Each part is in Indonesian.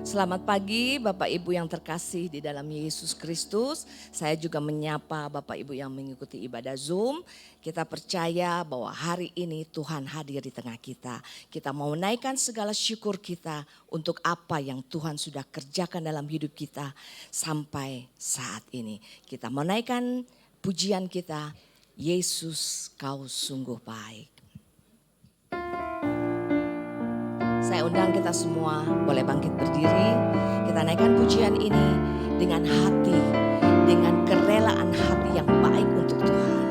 Selamat pagi Bapak Ibu yang terkasih di dalam Yesus Kristus. Saya juga menyapa Bapak Ibu yang mengikuti ibadah Zoom. Kita percaya bahwa hari ini Tuhan hadir di tengah kita. Kita mau menaikkan segala syukur kita untuk apa yang Tuhan sudah kerjakan dalam hidup kita sampai saat ini. Kita mau menaikkan pujian kita, Yesus kau sungguh baik. Saya undang kita semua boleh bangkit berdiri. Kita naikkan pujian ini dengan hati, dengan kerelaan hati yang baik untuk Tuhan.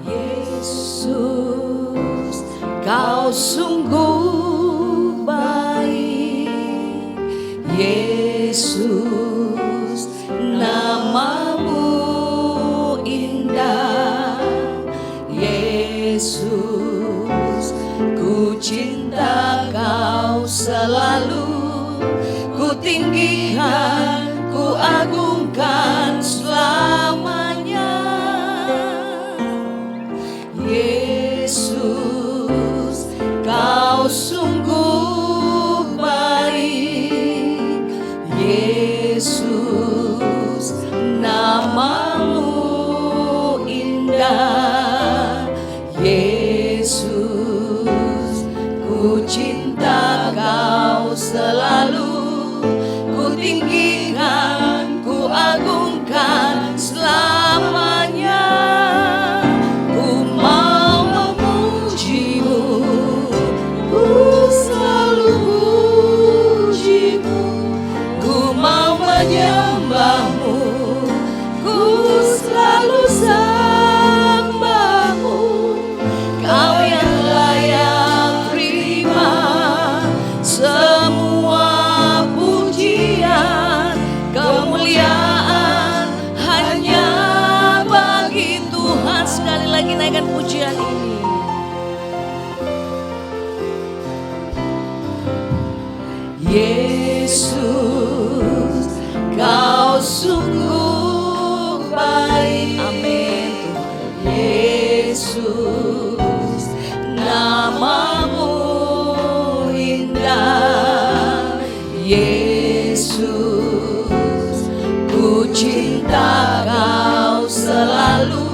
Yesus, kau sungguh baik. Yesus, namamu indah. Yesus, ku cinta kau selalu. Ku tinggikan, ku agungkan selamanya. Yesus, kau sungguh baik. Yesus, namamu indah. Yesus, ku cinta kau selalu. Ku tinggikan, ku agungkan selamanya. Ku mau memujimu, ku selalu pujimu. Ku mau menyembahmu, ku selalu sembahmu. Kau yang layak terima semua pujian. Kemuliaan hanya bagi Tuhan. Sekali lagi naikkan pujian ini. Yesus, kau sungguh baik. Amin Tuhan. Yesus, namamu indah. Yesus, ku cinta kau selalu.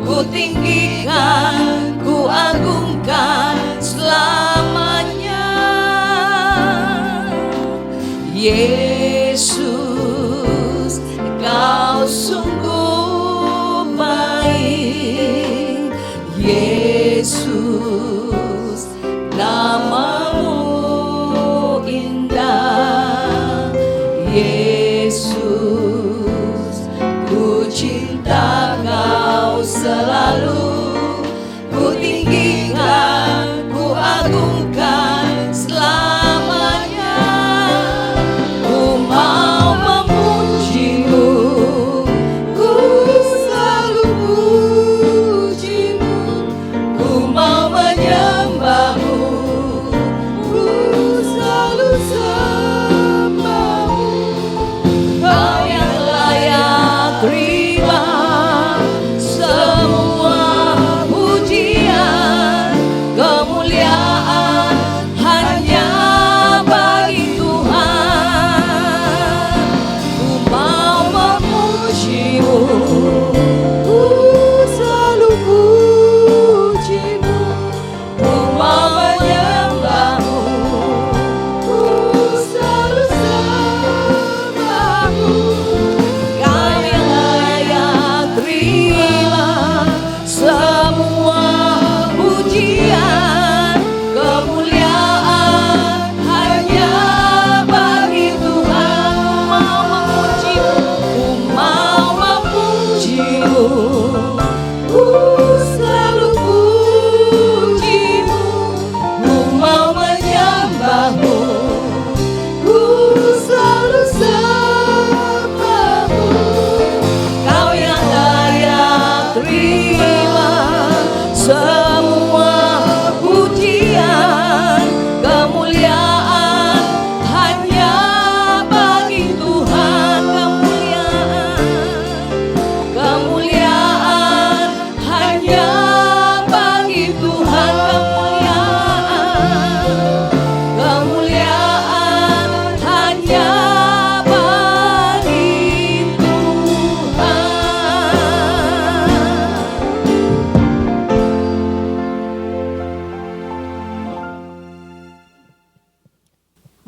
Ku tinggikan, ku agungkan selamanya. Yesus, kau sungguh baik. Yesus, namamu indah. Yesus, ku cinta kau selalu. Ku tinggikan, ku agungkan selamanya. Ku mau memujimu, ku selalu pujimu. Ku mau menyembahmu, ku selalu sembahmu.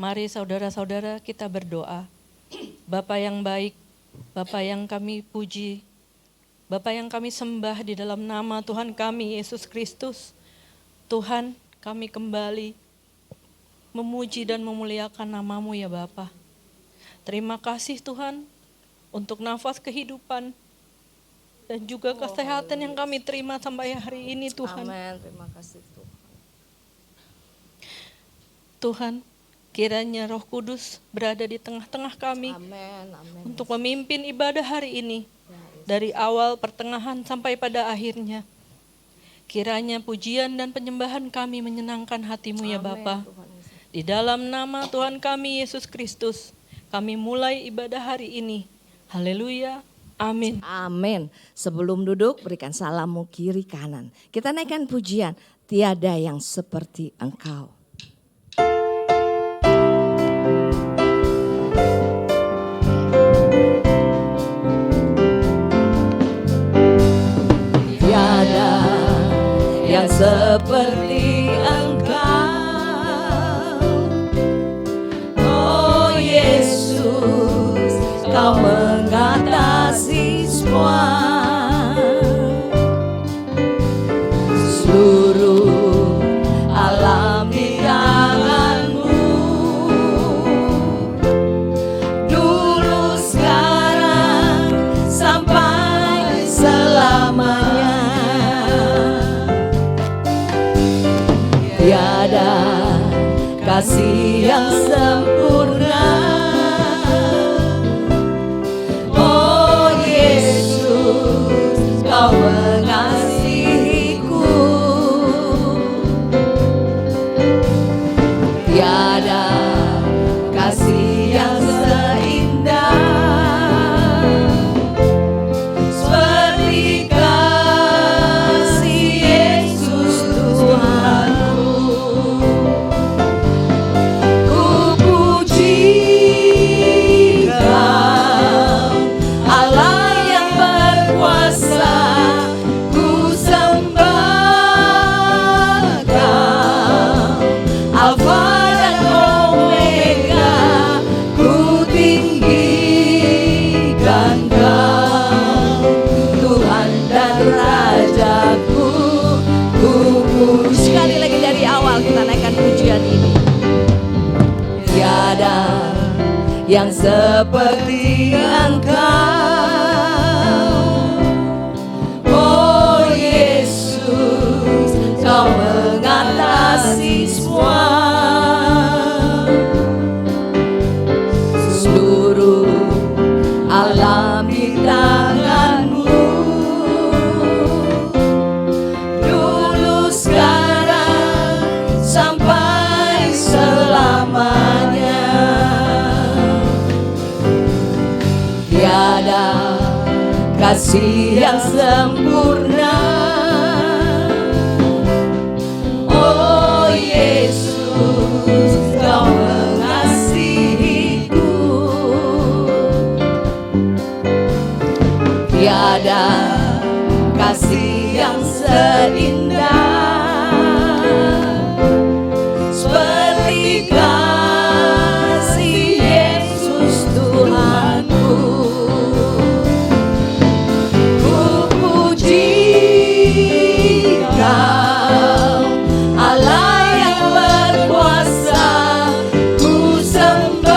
Mari saudara-saudara kita berdoa. Bapa yang baik, Bapa yang kami puji, Bapa yang kami sembah di dalam nama Tuhan kami Yesus Kristus. Tuhan, kami kembali memuji dan memuliakan nama-Mu ya Bapa. Terima kasih Tuhan untuk nafas kehidupan dan juga kesehatan yang kami terima sampai hari ini Tuhan. Amin. Terima kasih Tuhan. Tuhan, kiranya Roh Kudus berada di tengah-tengah kami. Amin. Amin. Untuk memimpin ibadah hari ini, dari awal, pertengahan, sampai pada akhirnya. Kiranya pujian dan penyembahan kami menyenangkan hati-Mu ya Bapa. Di dalam nama Tuhan kami Yesus Kristus, kami mulai ibadah hari ini. Haleluya. Amin. Amin. Sebelum duduk, berikan salammu kiri kanan. Kita naikkan pujian, tiada yang seperti Engkau. Tiada yang seperti Engkau, oh Yesus, Kau mengatasi semua. Seluruh alam di tangan-Mu, dulu, sekarang, sampai selamanya. Tiada kasih yang sempurna, oh Yesus, Kau mengasihiku. Tiada kasih yang seindah seperti kasih Yesus Tuhanku. Ku puji Kau, Allah yang berkuasa. Ku sembah Kau, Alfa dan Omega. Ku tinggikan Kau, Tuhan dan Rajaku. Ku puji. Sekali lagi dari awal kita naikkan pujian ini. Tiada yang seperti Engkau, oh Yesus, Kau mengatasi semua. Seluruh alam di tangan-Mu, dulu, sekarang, sampai selamanya. Tiada kasih yang sempurna, oh Yesus, Kau mengasihiku. Tiada kasih yang seindah seperti kasih Yesus Tuhanku. Ku puji Kau, Allah yang berkuasa. Ku sembah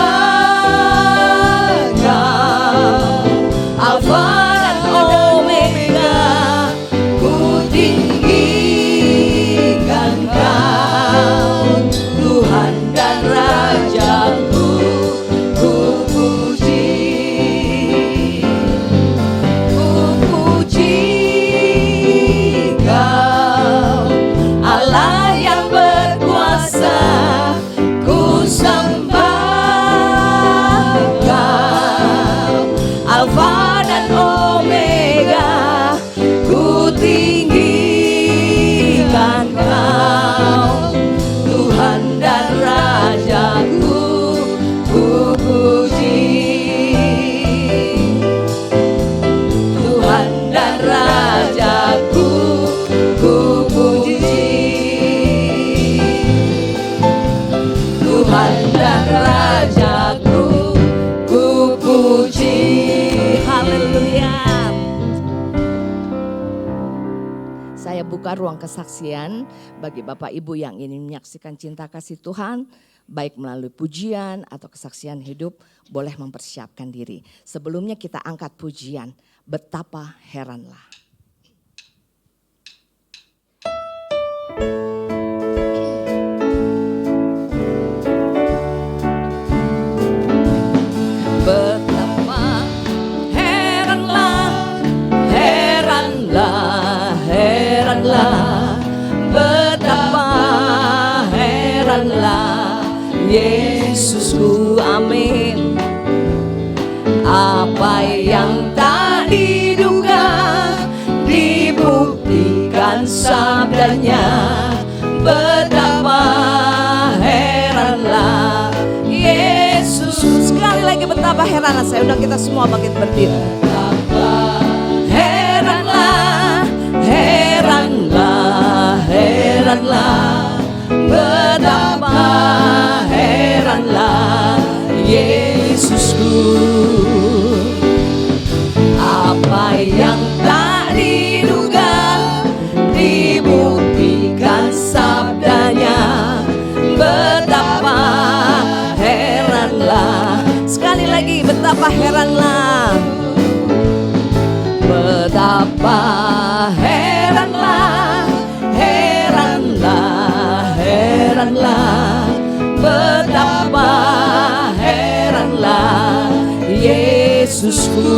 Kau, Alfa dan Omega. Ku tinggikan Kau, Tuhan dan Rajaku. Ku puji Kau, Allah yang berkuasa. Ku sembah Kau, Alfa dan Omega. Ku tinggikan Kau, Tuhan dan Rajaku. Ku puji Tuhan dan Rajaku. Ku puji Tuhan dan Rajaku. puji. Haleluya. Saya buka ruang kesaksian bagi Bapak Ibu yang ingin menyaksikan cinta kasih Tuhan, baik melalui pujian atau kesaksian hidup, boleh mempersiapkan diri. Sebelumnya kita angkat pujian, betapa heranlah. Betapa heranlah, heranlah, heranlah. Betapa heranlah Yesusku, amin. Apa yang tak diduga dibuktikan sabdanya. Betapa heranlah Yesus. Sekali lagi betapa heranlah. Saya undang kita semua bangkit berdiri. Betapa heranlah, heranlah, heranlah. Betapa heranlah Yesusku. Apa yang tak diduga dibuktikan sabdanya. Betapa heranlah. Sekali lagi betapa heranlah. Betapa heranlah, heranlah, heranlah. Betapa heranlah Yesusku.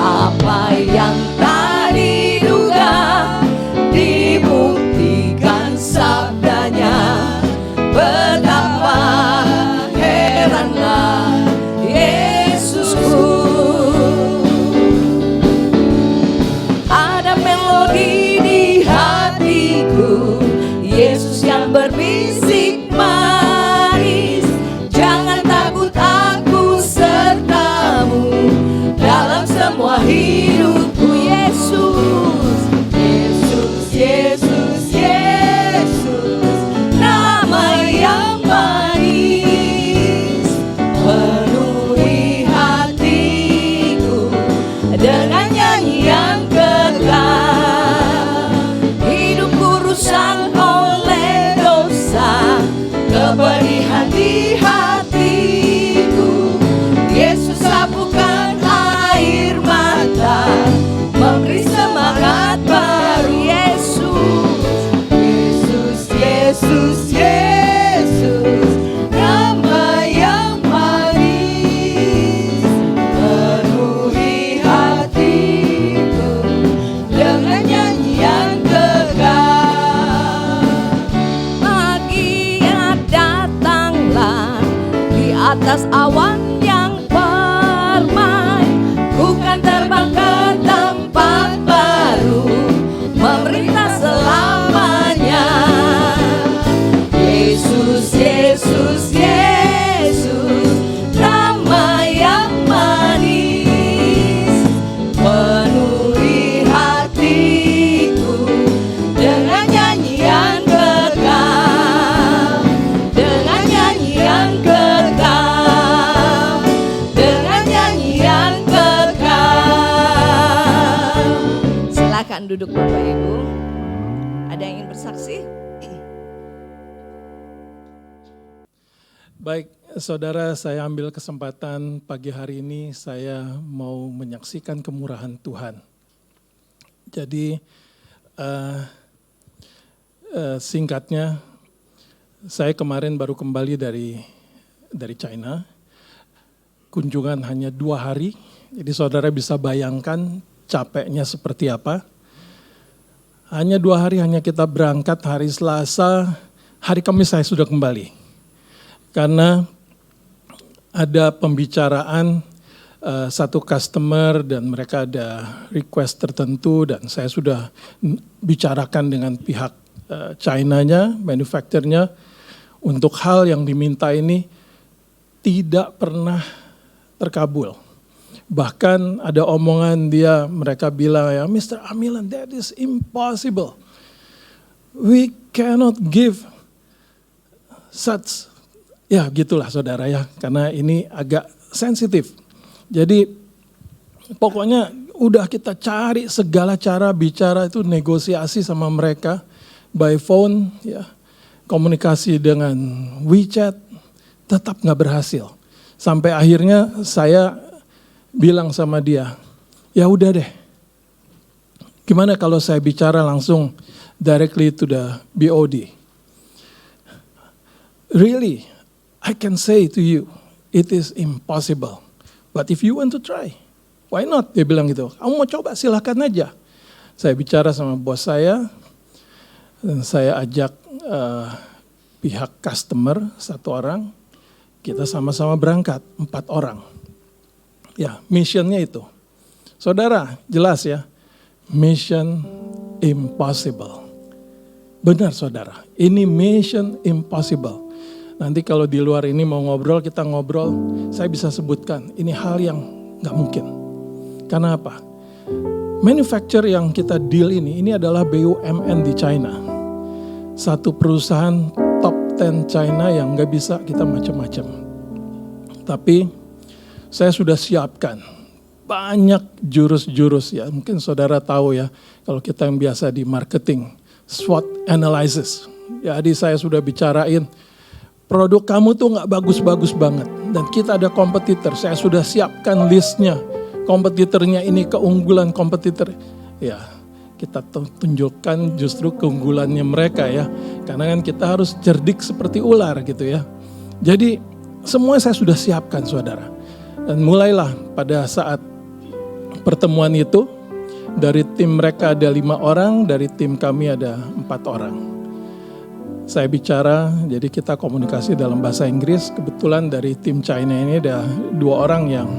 Apa yang tak diduga dibuktikan sabdanya. Betapa heranlah Yesusku. Ada melodi di hatiku, Yesus yang berbisik manis. Jangan takut, aku sertamu dalam semua hidupku. Yesus, Yesus, Yesus, Yesus, nama yang manis. Penuhi hatiku dengan nyanyian kekal. Hidupku rusak oleh dosa, kepedihan di hatiku. Yesus sapukan air mata, memberi semangat baru. Yesus, Yesus, Yesus, Yesus, nama yang manis. Penuhi hatiku dengan nyanyian kekal. Pagi datanglah di atas awan yang permai. Ku kan terbang ke tempat baru, memerintah selamanya. Yesus, Yesus, Yesus, nama yang manis. Penuhi hatiku dengan nyanyian kekal. Dengan nyanyian kekal. Dengan nyanyian kekal. Silakan duduk Bapak Ibu. Ada yang ingin bersaksi? Baik, saudara, saya ambil kesempatan pagi hari ini saya mau menyaksikan kemurahan Tuhan. Jadi singkatnya, saya kemarin baru kembali dari China. Kunjungan hanya 2 hari, jadi saudara bisa bayangkan capeknya seperti apa. Hanya 2 hari, hanya kita berangkat hari Selasa, hari Kamis saya sudah kembali. Karena ada pembicaraan satu customer dan mereka ada request tertentu dan saya sudah bicarakan dengan pihak China-nya, manufacturer-nya untuk hal yang diminta ini tidak pernah terkabul. Bahkan ada omongan mereka bilang ya, Mr. Amilan, that is impossible. We cannot give such Ya gitulah saudara ya, karena ini agak sensitif. Jadi pokoknya udah kita cari segala cara bicara itu, negosiasi sama mereka by phone ya, komunikasi dengan WeChat, tetap nggak berhasil. Sampai akhirnya saya bilang sama dia, ya udah deh, gimana kalau saya bicara langsung directly to the BOD? Really, I can say to you, it is impossible. But if you want to try, why not? Dia bilang gitu. Kamu mau coba silahkan aja. Saya bicara sama bos saya, dan saya ajak pihak customer 1 orang, kita sama-sama berangkat 4 orang. Ya, missionnya itu. Saudara, jelas ya, mission impossible. Benar saudara, ini mission impossible. Nanti kalau di luar ini mau ngobrol, kita ngobrol, saya bisa sebutkan, ini hal yang gak mungkin. Karena apa? Manufacturer yang kita deal ini adalah BUMN di China. Satu perusahaan top 10 China yang gak bisa kita macam-macam. Tapi saya sudah siapkan banyak jurus-jurus ya. Mungkin saudara tahu ya, kalau kita yang biasa di marketing, SWOT analysis. Jadi saya sudah bicarain, produk kamu tuh nggak bagus-bagus banget. Dan kita ada kompetitor, saya sudah siapkan listnya. Kompetitornya ini keunggulan kompetitor. Ya, kita tunjukkan justru keunggulannya mereka ya. Karena kan kita harus cerdik seperti ular gitu ya. Jadi semua saya sudah siapkan saudara. Dan mulailah pada saat pertemuan itu, dari tim mereka ada 5 orang, dari tim kami ada 4 orang. Saya bicara, jadi kita komunikasi dalam bahasa Inggris. Kebetulan dari tim China ini ada 2 orang yang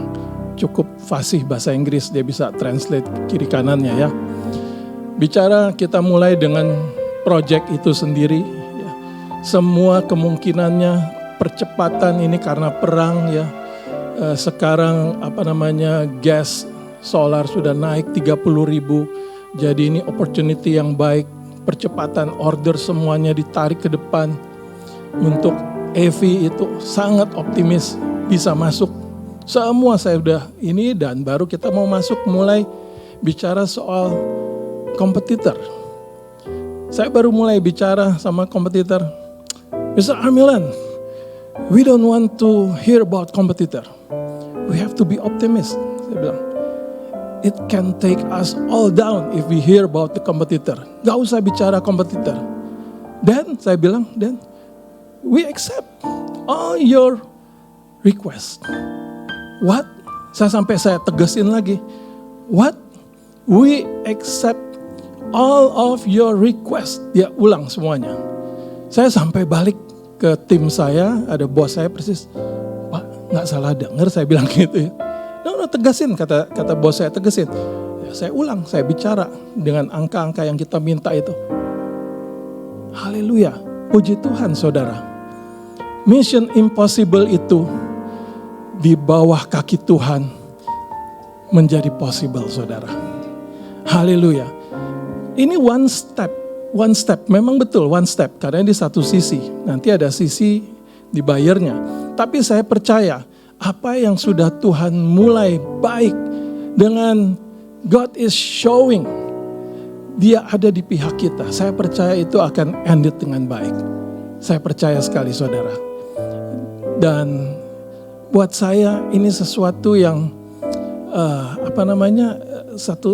cukup fasih bahasa Inggris. Dia bisa translate kiri kanannya ya. Bicara, kita mulai dengan project itu sendiri. Ya. Semua kemungkinannya, percepatan ini karena perang ya. Sekarang gas solar sudah naik 30.000. Jadi ini opportunity yang baik. Percepatan order semuanya ditarik ke depan. Untuk EV itu sangat optimis bisa masuk. Semua saya udah ini, dan baru kita mau masuk mulai bicara soal kompetitor. Saya baru mulai bicara sama kompetitor. Mr. Armilan, we don't want to hear about competitor. We have to be optimist. Saya bilang, it can take us all down if we hear about the competitor. Gak usah bicara kompetitor. Dan saya bilang, dan we accept all your request. What? Saya tegasin lagi. What? We accept all of your request. Dia ulang semuanya. Saya sampai balik ke tim saya, ada bos saya persis. Pak, gak salah dengar saya bilang gitu ya. No, tegasin, kata bos saya, tegasin. Ya, saya ulang, saya bicara dengan angka-angka yang kita minta itu. Haleluya, puji Tuhan saudara. Mission impossible itu di bawah kaki Tuhan menjadi possible saudara. Haleluya. Ini one step, memang betul one step. Karena di satu sisi, nanti ada sisi dibayarnya. Tapi saya percaya, apa yang sudah Tuhan mulai baik dengan God is showing, Dia ada di pihak kita. Saya percaya itu akan ended dengan baik. Saya percaya sekali saudara. Dan buat saya ini sesuatu yang satu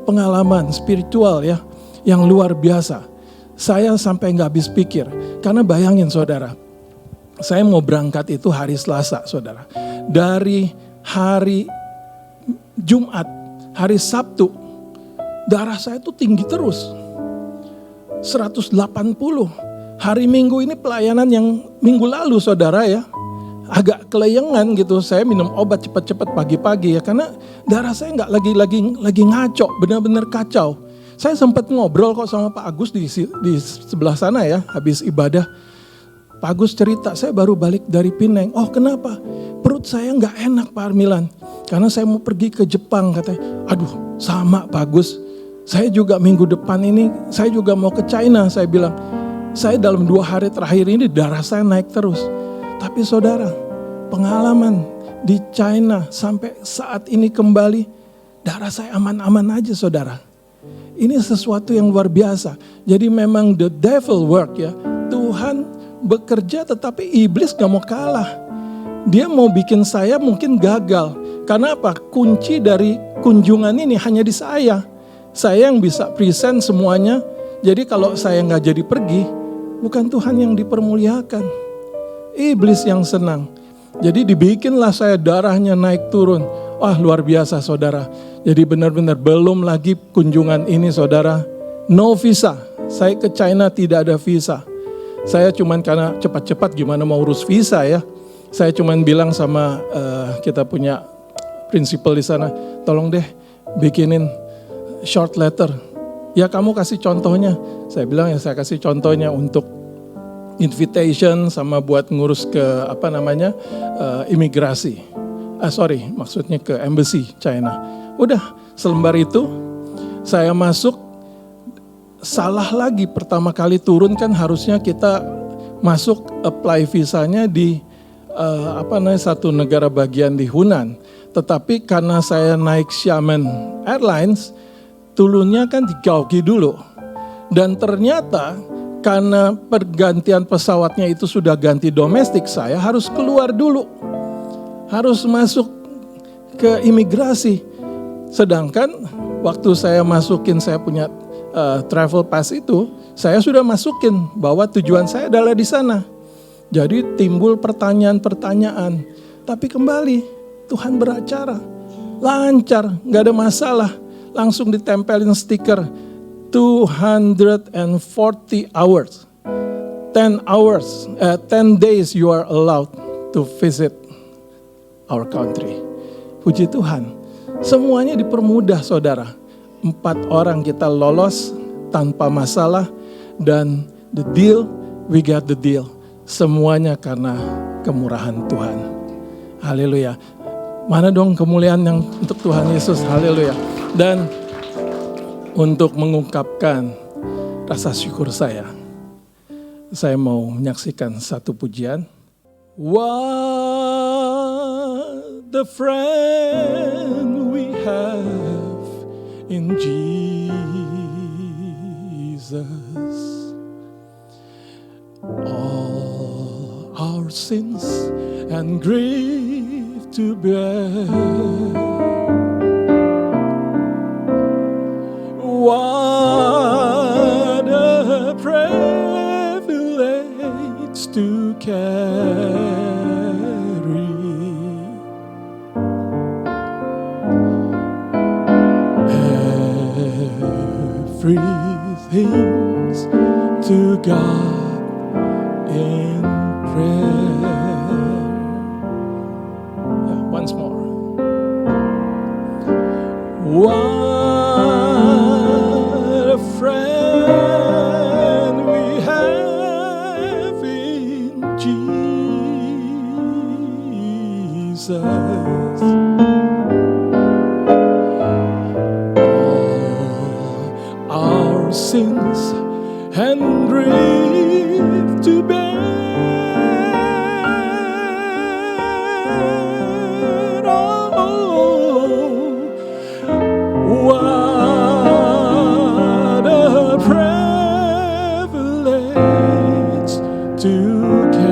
pengalaman spiritual ya, yang luar biasa. Saya sampai nggak habis pikir, karena bayangin saudara. Saya mau berangkat itu hari Selasa, saudara. Dari hari Jumat, hari Sabtu, darah saya itu tinggi terus. 180. Hari Minggu ini pelayanan yang minggu lalu, saudara ya. Agak kelayangan gitu, saya minum obat cepat-cepat pagi-pagi ya. Karena darah saya nggak lagi ngaco, benar-benar kacau. Saya sempat ngobrol kok sama Pak Agus di sebelah sana ya, habis ibadah. Pak Agus cerita, saya baru balik dari Pineng. Oh kenapa? Perut saya nggak enak Pak Armilan. Karena saya mau pergi ke Jepang katanya. Aduh sama Pak Agus. Saya juga minggu depan ini, saya juga mau ke China. Saya bilang, saya dalam 2 hari terakhir ini darah saya naik terus. Tapi saudara, pengalaman di China sampai saat ini kembali, darah saya aman-aman aja saudara. Ini sesuatu yang luar biasa. Jadi memang the devil work ya. Tuhan bekerja tetapi iblis gak mau kalah. Dia mau bikin saya mungkin gagal. Karena apa? Kunci dari kunjungan ini hanya di saya. Saya yang bisa present semuanya. Jadi kalau saya gak jadi pergi, bukan Tuhan yang dipermuliakan. Iblis yang senang. Jadi dibikinlah saya darahnya naik turun. Wah luar biasa saudara. Jadi benar-benar belum lagi kunjungan ini saudara. No visa. Saya ke China tidak ada visa. Saya cuman karena cepat-cepat gimana mau urus visa ya. Saya cuman bilang sama kita punya prinsipal di sana. Tolong deh bikinin short letter. Ya kamu kasih contohnya. Saya bilang ya saya kasih contohnya untuk invitation sama buat ngurus ke imigrasi. Maksudnya ke embassy China. Udah selembar itu saya masuk, salah lagi pertama kali turun kan harusnya kita masuk apply visanya di satu negara bagian di Hunan. Tetapi karena saya naik Xiamen Airlines, turunnya kan di Gaoqi dulu. Dan ternyata karena pergantian pesawatnya itu sudah ganti domestik, saya harus keluar dulu. Harus masuk ke imigrasi. Sedangkan waktu saya masukin, saya punya travel pass itu, saya sudah masukin bahwa tujuan saya adalah di sana. Jadi timbul pertanyaan-pertanyaan. Tapi kembali, Tuhan beracara. Lancar, gak ada masalah. Langsung ditempelin stiker. 240 hours, 10 days you are allowed to visit our country. Puji Tuhan, semuanya dipermudah saudara. 4 orang kita lolos tanpa masalah dan the deal, we got the deal. Semuanya karena kemurahan Tuhan. Haleluya. Mana dong kemuliaan yang untuk Tuhan Yesus, haleluya. Dan untuk mengungkapkan rasa syukur saya mau menyaksikan satu pujian. What the friend we have in Jesus. All our sins and grief to bear. What a privilege to carry everything to God in prayer. Yeah, once more. What a friend we have in Jesus. All our sins and grief to bear. What a privilege to carry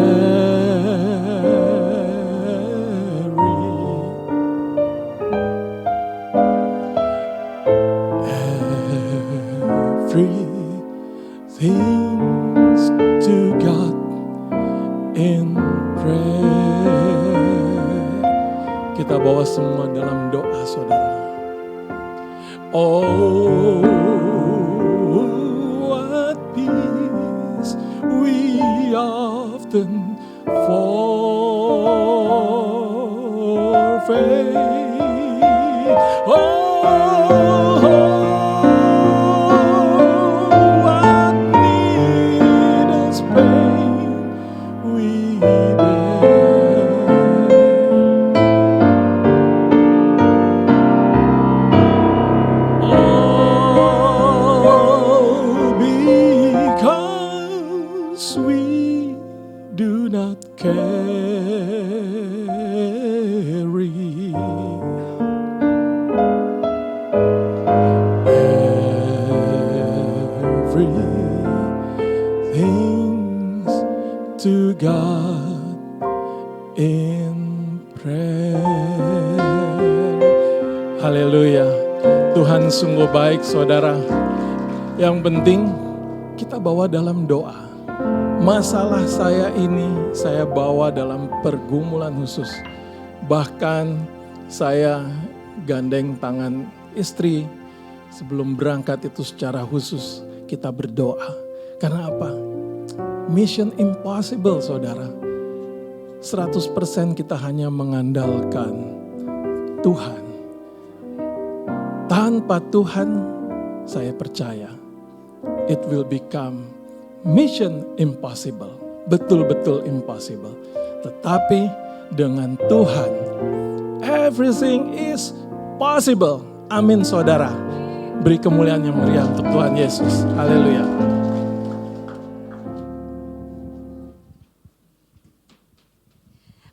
everything to God in prayer. Kita bawa semua dalam doa saudara. Oh, what peace we often forfeit. Oh, what needless pain we bear. All because we do not care. Haleluya. Tuhan sungguh baik saudara. Yang penting kita bawa dalam doa. Masalah saya ini saya bawa dalam pergumulan khusus. Bahkan saya gandeng tangan istri sebelum berangkat itu secara khusus kita berdoa. Karena apa? Mission impossible saudara. 100% kita hanya mengandalkan Tuhan. Tanpa Tuhan saya percaya it will become mission impossible. Betul-betul impossible. Tetapi dengan Tuhan everything is possible. Amin saudara. Beri kemuliaan yang meriah untuk Tuhan Yesus. Haleluya.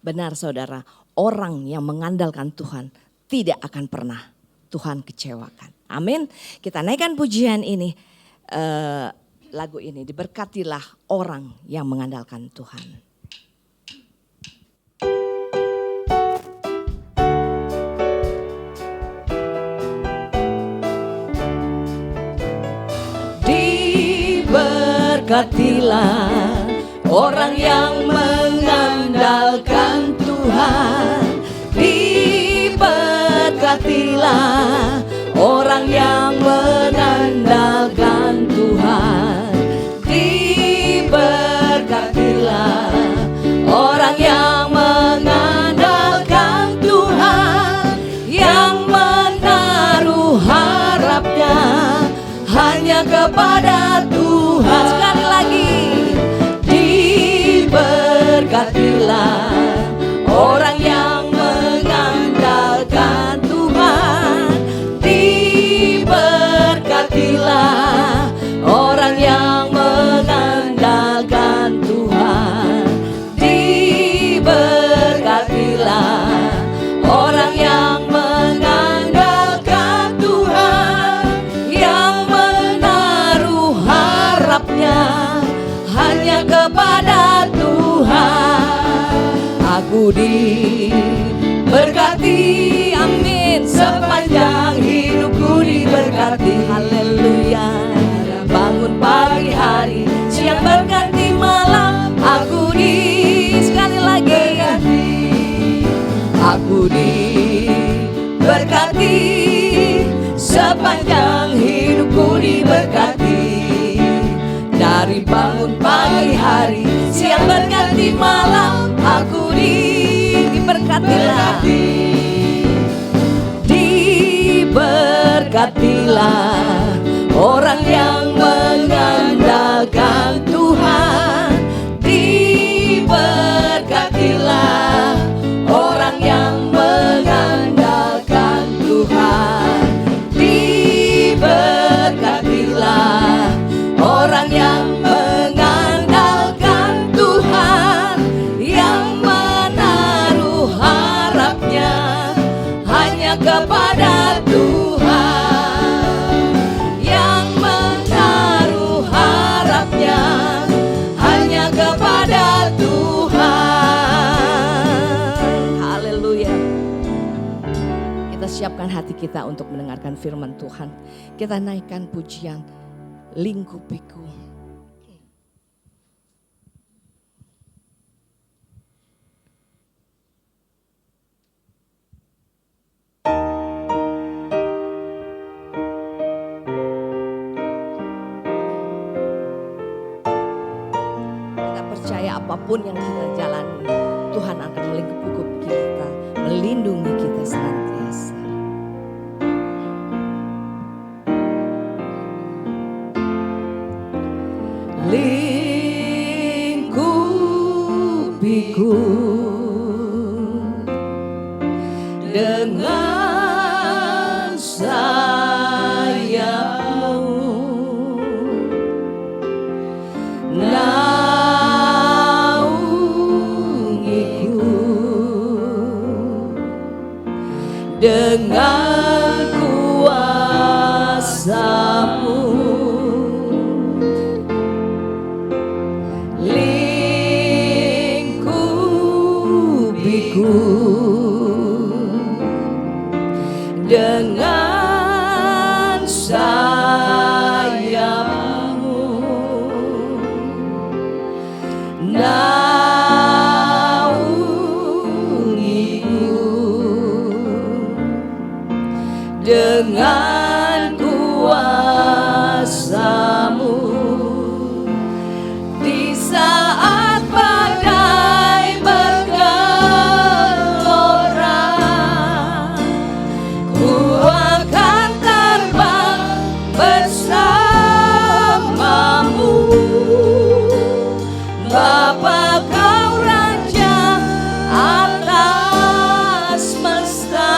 Benar saudara, orang yang mengandalkan Tuhan tidak akan pernah Tuhan kecewakan. Amin. Kita naikkan pujian ini, lagu ini. Diberkatilah orang yang mengandalkan Tuhan. Diberkatilah orang yang mengandalkan Tuhan. Diberkatilah orang yang mengandalkan Tuhan. Diberkatilah orang yang mengandalkan Tuhan, yang menaruh harapnya hanya kepada Tuhan. Sekali lagi, diberkatilah orang yang mengandalkan Tuhan. Diberkatilah orang yang mengandalkan Tuhan. Diberkatilah orang yang mengandalkan Tuhan, yang menaruh harapnya hanya kepada Tuhan. Aku diberkati, amin, sepanjang hidupku diberkati. Haleluya. Bangun pagi hari, siang berganti malam. Sekali lagi, aku diberkati, sepanjang hidupku diberkati. Dari bangun pagi hari, siang berganti malam, aku diberkatilah. Diberkatilah orang yang mengandalkan Tuhan. Diberkatilah orang yang mengandalkan Tuhan. Diberkatilah orang yang mengandalkan Tuhan, yang menaruh harapnya hanya kepada Tuhan, yang menaruh harapnya hanya kepada Tuhan. Haleluya. Kita siapkan hati kita untuk mendengarkan firman Tuhan. Kita naikkan pujian lingkupiku. Kita percaya apapun yang kita jalani, Tuhan akan melingkup kita, melindungi kita senantiasa. Lingkupiku dengan sayapmu, naungiku dengan kuasa-Mu. Lingkupiku dengan kuasa-Mu. Di saat badai bergelora, ku akan terbang bersama-Mu. Bapa, Kau Raja atas semesta,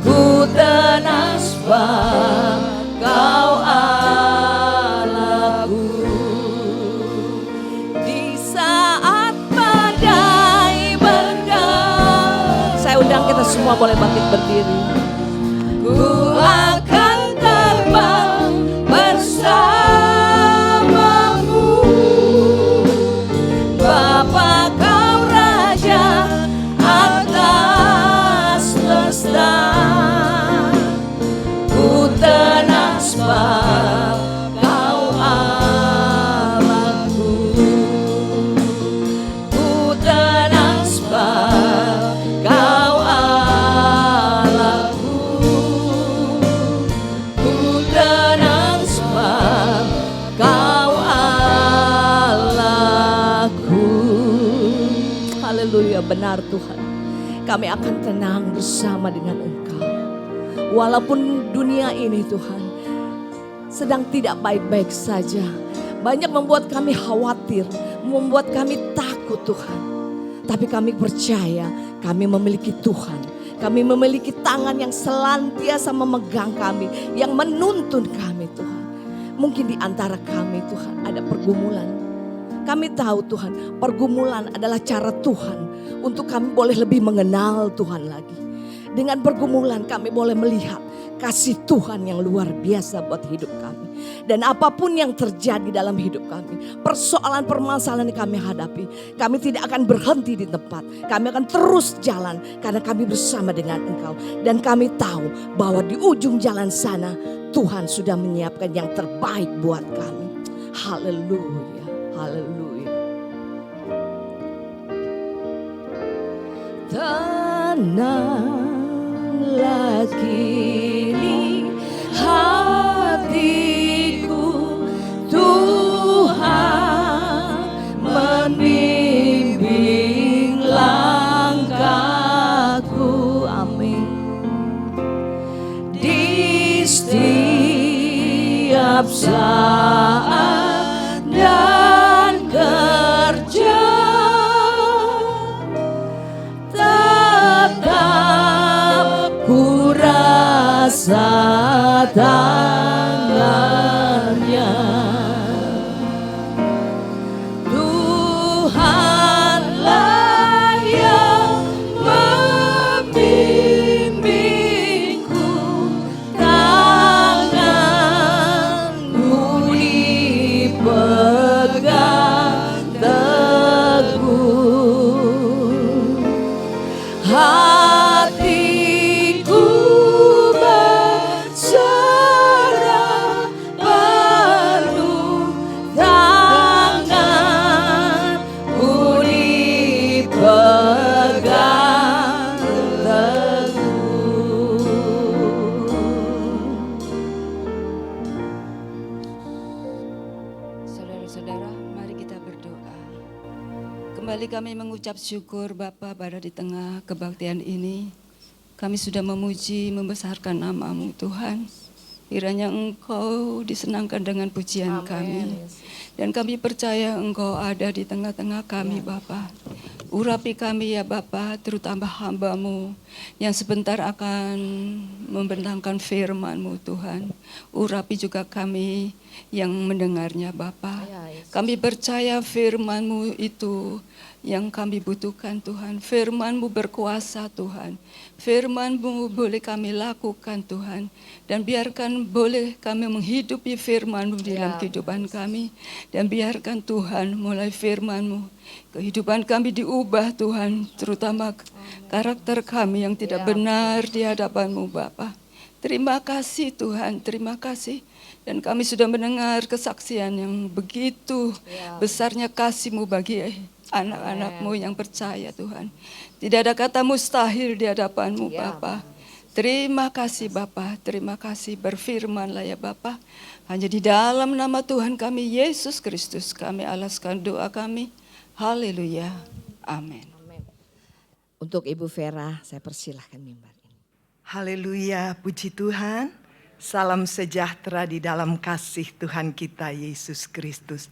ku tenang sebab Kau Allahku. Di saat badai bergelora, saya undang kita semua boleh bangkit berdiri. Ku akan terbang bersama-Mu. Bapa, Kau Raja atas semesta, ku tenang sebab Kau Allahku. Ku tenang sebab Kau Allahku. Ku tenang sebab Kau Allahku. Haleluya, benar Tuhan. Kami akan tenang bersama dengan Engkau. Walaupun dunia ini Tuhan sedang tidak baik-baik saja, banyak membuat kami khawatir, membuat kami takut Tuhan. Tapi kami percaya kami memiliki Tuhan. Kami memiliki tangan yang senantiasa memegang kami, yang menuntun kami Tuhan. Mungkin di antara kami Tuhan ada pergumulan. Kami tahu Tuhan, pergumulan adalah cara Tuhan untuk kami boleh lebih mengenal Tuhan lagi. Dengan pergumulan kami boleh melihat kasih Tuhan yang luar biasa buat hidup kami. Dan apapun yang terjadi dalam hidup kami, persoalan permasalahan yang kami hadapi, kami tidak akan berhenti di tempat. Kami akan terus jalan karena kami bersama dengan Engkau. Dan kami tahu bahwa di ujung jalan sana Tuhan sudah menyiapkan yang terbaik buat kami. Haleluya, haleluya. Tenanglah kini hatiku, Tuhan membimbing langkahku. Amin. Di setiap saat dan kerja, ku rasa tangannya. Tuhanlah yang membimbingku, tanganku dipegang teguh. Hatiku berserah penuh, tanganku dipegang teguh. Saudara-saudara, mari kita berdoa. Kembali kami mengucap syukur Bapa pada di tengah kebaktian ini. Kami sudah memuji, membesarkan nama-Mu Tuhan. Kiranya Engkau disenangkan dengan pujian kami. Dan kami percaya Engkau ada di tengah-tengah kami Bapa. Urapi kami ya Bapa, terutama hamba-Mu yang sebentar akan membentangkan firman-Mu Tuhan. Urapi juga kami yang mendengarnya Bapa. Kami percaya firman-Mu itu yang kami butuhkan Tuhan. Firman-Mu berkuasa Tuhan. Firman-Mu boleh kami lakukan Tuhan. Dan biarkan boleh kami menghidupi firman-Mu di dalam kehidupan kami. Dan biarkan Tuhan mulai firman-Mu, kehidupan kami diubah Tuhan. Terutama karakter kami yang tidak benar di hadapan-Mu Bapa. Terima kasih Tuhan, terima kasih. Dan kami sudah mendengar kesaksian yang begitu besarnya kasih-Mu bagi anak-anak-Mu yang percaya Tuhan. Tidak ada kata mustahil di hadapan-Mu Bapa. Terima kasih Bapa, terima kasih, berfirmanlah ya Bapa. Hanya di dalam nama Tuhan kami Yesus Kristus kami alaskan doa kami. Haleluya. Amin. Untuk Ibu Vera, saya persilahkan mimbar ini. Haleluya, puji Tuhan. Salam sejahtera di dalam kasih Tuhan kita Yesus Kristus.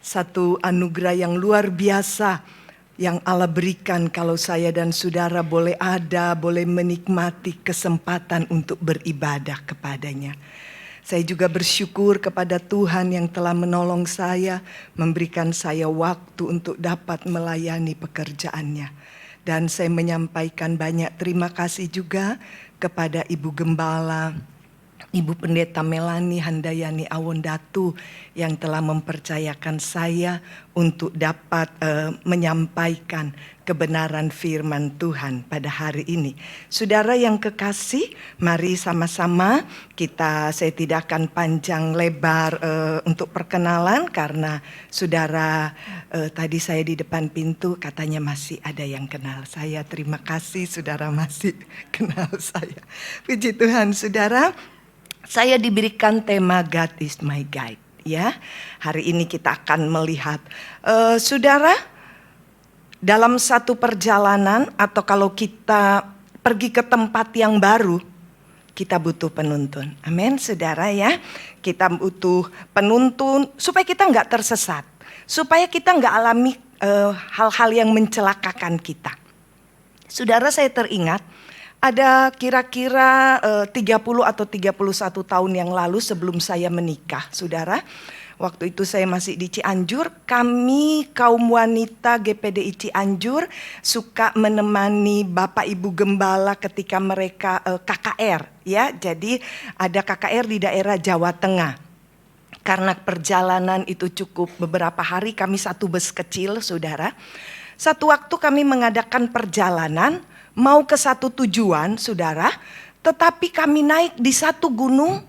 Satu anugerah yang luar biasa yang Allah berikan kalau saya dan saudara boleh ada, boleh menikmati kesempatan untuk beribadah kepadanya. Saya juga bersyukur kepada Tuhan yang telah menolong saya, memberikan saya waktu untuk dapat melayani pekerjaannya. Dan saya menyampaikan banyak terima kasih juga kepada Ibu Gembala, Ibu Pendeta Melani Handayani Awondatu yang telah mempercayakan saya untuk dapat menyampaikan kebenaran firman Tuhan pada hari ini. Saudara yang kekasih, mari sama-sama saya tidak akan panjang lebar untuk perkenalan karena saudara tadi saya di depan pintu katanya masih ada yang kenal saya. Terima kasih saudara masih kenal saya. Puji Tuhan saudara. Saya diberikan tema God is my guide ya. Hari ini kita akan melihat saudara dalam satu perjalanan atau kalau kita pergi ke tempat yang baru kita butuh penuntun. Amin saudara ya. Kita butuh penuntun supaya kita nggak tersesat. Supaya kita nggak alami hal-hal yang mencelakakan kita. Saudara saya teringat ada kira-kira 30 atau 31 tahun yang lalu sebelum saya menikah, saudara. Waktu itu saya masih di Cianjur, kami kaum wanita GPDI Cianjur suka menemani Bapak Ibu Gembala ketika mereka KKR. Ya, jadi ada KKR di daerah Jawa Tengah. Karena perjalanan itu cukup beberapa hari, kami satu bus kecil, saudara. Satu waktu kami mengadakan perjalanan, mau ke satu tujuan saudara, tetapi kami naik di satu gunung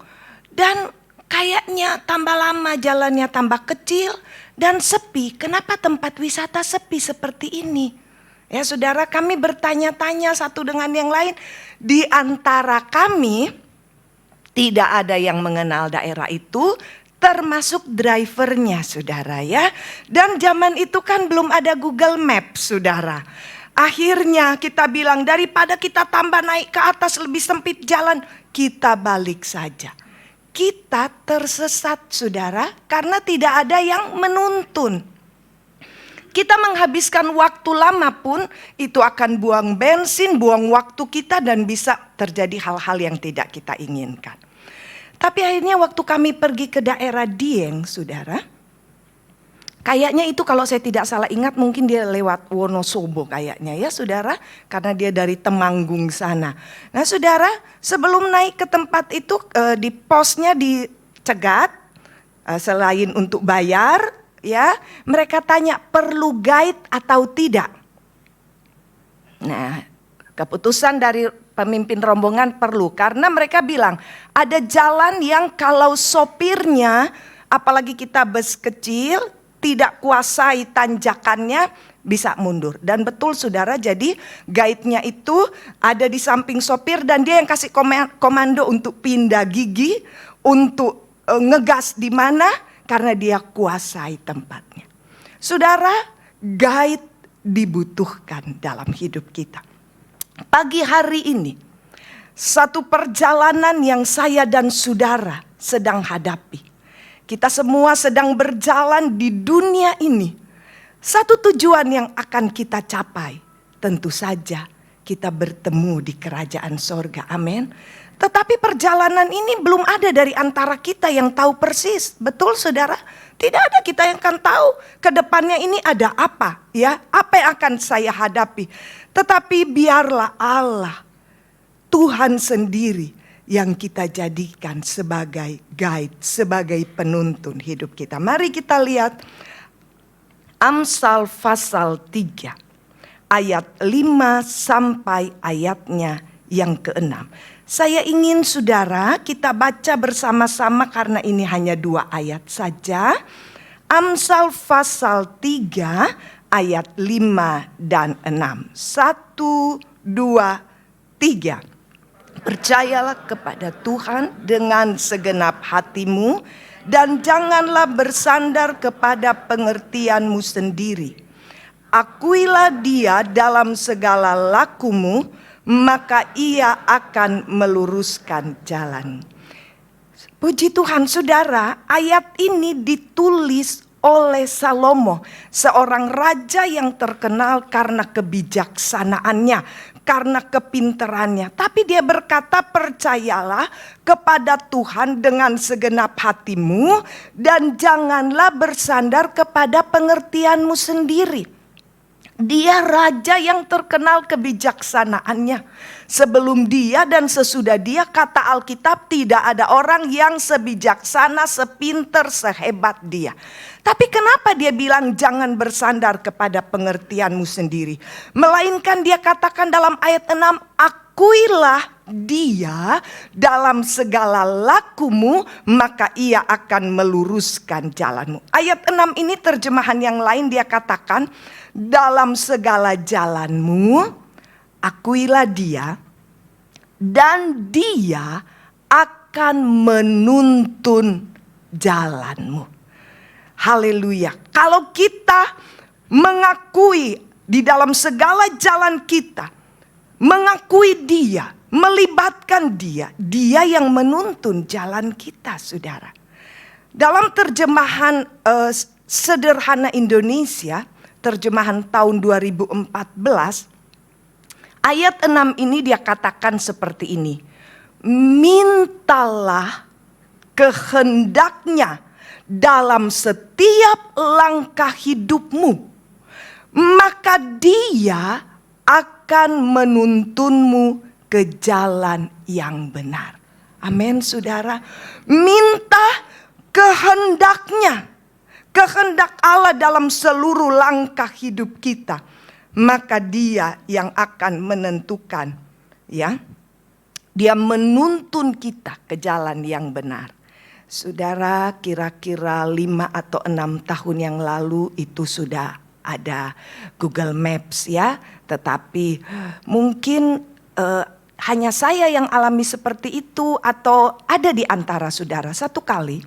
dan kayaknya tambah lama jalannya tambah kecil dan sepi. Kenapa tempat wisata sepi seperti ini? Ya saudara, kami bertanya-tanya satu dengan yang lain. Di antara kami tidak ada yang mengenal daerah itu, termasuk drivernya saudara ya. Dan zaman itu kan belum ada Google Maps saudara. Akhirnya kita bilang daripada kita tambah naik ke atas lebih sempit jalan, kita balik saja. Kita tersesat saudara karena tidak ada yang menuntun. Kita menghabiskan waktu lama pun itu akan buang bensin, buang waktu kita dan bisa terjadi hal-hal yang tidak kita inginkan. Tapi akhirnya waktu kami pergi ke daerah Dieng saudara. Kayaknya itu kalau saya tidak salah ingat mungkin dia lewat Wonosobo kayaknya ya saudara. Karena dia dari Temanggung sana. Nah saudara sebelum naik ke tempat itu di posnya dicegat. Selain untuk bayar ya. Mereka tanya perlu guide atau tidak. Nah keputusan dari pemimpin rombongan perlu. Karena mereka bilang ada jalan yang kalau sopirnya apalagi kita bus kecil tidak kuasai tanjakannya bisa mundur. Dan betul saudara, jadi guide-nya itu ada di samping sopir dan dia yang kasih komando untuk pindah gigi, untuk ngegas di mana karena dia kuasai tempatnya. Saudara, guide dibutuhkan dalam hidup kita. Pagi hari ini, satu perjalanan yang saya dan saudara sedang hadapi. Kita semua sedang berjalan di dunia ini. Satu tujuan yang akan kita capai. Tentu saja kita bertemu di kerajaan sorga. Amin. Tetapi perjalanan ini belum ada dari antara kita yang tahu persis. Betul saudara? Tidak ada kita yang akan tahu ke depannya ini ada apa. Ya, apa yang akan saya hadapi. Tetapi biarlah Allah, Tuhan sendiri yang kita jadikan sebagai guide, sebagai penuntun hidup kita. Mari kita lihat Amsal pasal 3 ayat 5 sampai ayatnya yang ke-6. Saya ingin saudara kita baca bersama-sama karena ini hanya 2 ayat saja. Amsal pasal 3 ayat 5 dan 6. 1, 2, 3. Percayalah kepada Tuhan dengan segenap hatimu dan janganlah bersandar kepada pengertianmu sendiri. Akuilah Dia dalam segala lakumu, maka Ia akan meluruskan jalan. Puji Tuhan, saudara, ayat ini ditulis oleh Salomo, seorang raja yang terkenal karena kebijaksanaannya, karena kepintarannya. Tapi dia berkata, percayalah kepada Tuhan dengan segenap hatimu dan janganlah bersandar kepada pengertianmu sendiri. Dia raja yang terkenal kebijaksanaannya. Sebelum dia dan sesudah dia, kata Alkitab, tidak ada orang yang sebijaksana, sepinter, sehebat dia. Tapi kenapa dia bilang jangan bersandar kepada pengertianmu sendiri? Melainkan dia katakan dalam ayat 6, akuilah Dia dalam segala lakumu, maka Ia akan meluruskan jalanmu. Ayat 6 ini terjemahan yang lain dia katakan, dalam segala jalanmu, akuilah Dia, dan Dia akan menuntun jalanmu. Haleluya. Kalau kita mengakui di dalam segala jalan kita, mengakui Dia, melibatkan Dia, Dia yang menuntun jalan kita, saudara. Dalam terjemahan sederhana Indonesia, terjemahan tahun 2014, ayat 6 ini dia katakan seperti ini. Mintalah kehendaknya dalam setiap langkah hidupmu, maka Dia akan menuntunmu ke jalan yang benar. Amin, saudara. Minta kehendaknya, kehendak Allah dalam seluruh langkah hidup kita, maka Dia yang akan menentukan, ya. Dia menuntun kita ke jalan yang benar. Saudara, kira-kira 5 atau 6 tahun yang lalu itu sudah ada Google Maps, ya. Tetapi mungkin hanya saya yang alami seperti itu, atau ada di antara saudara. Satu kali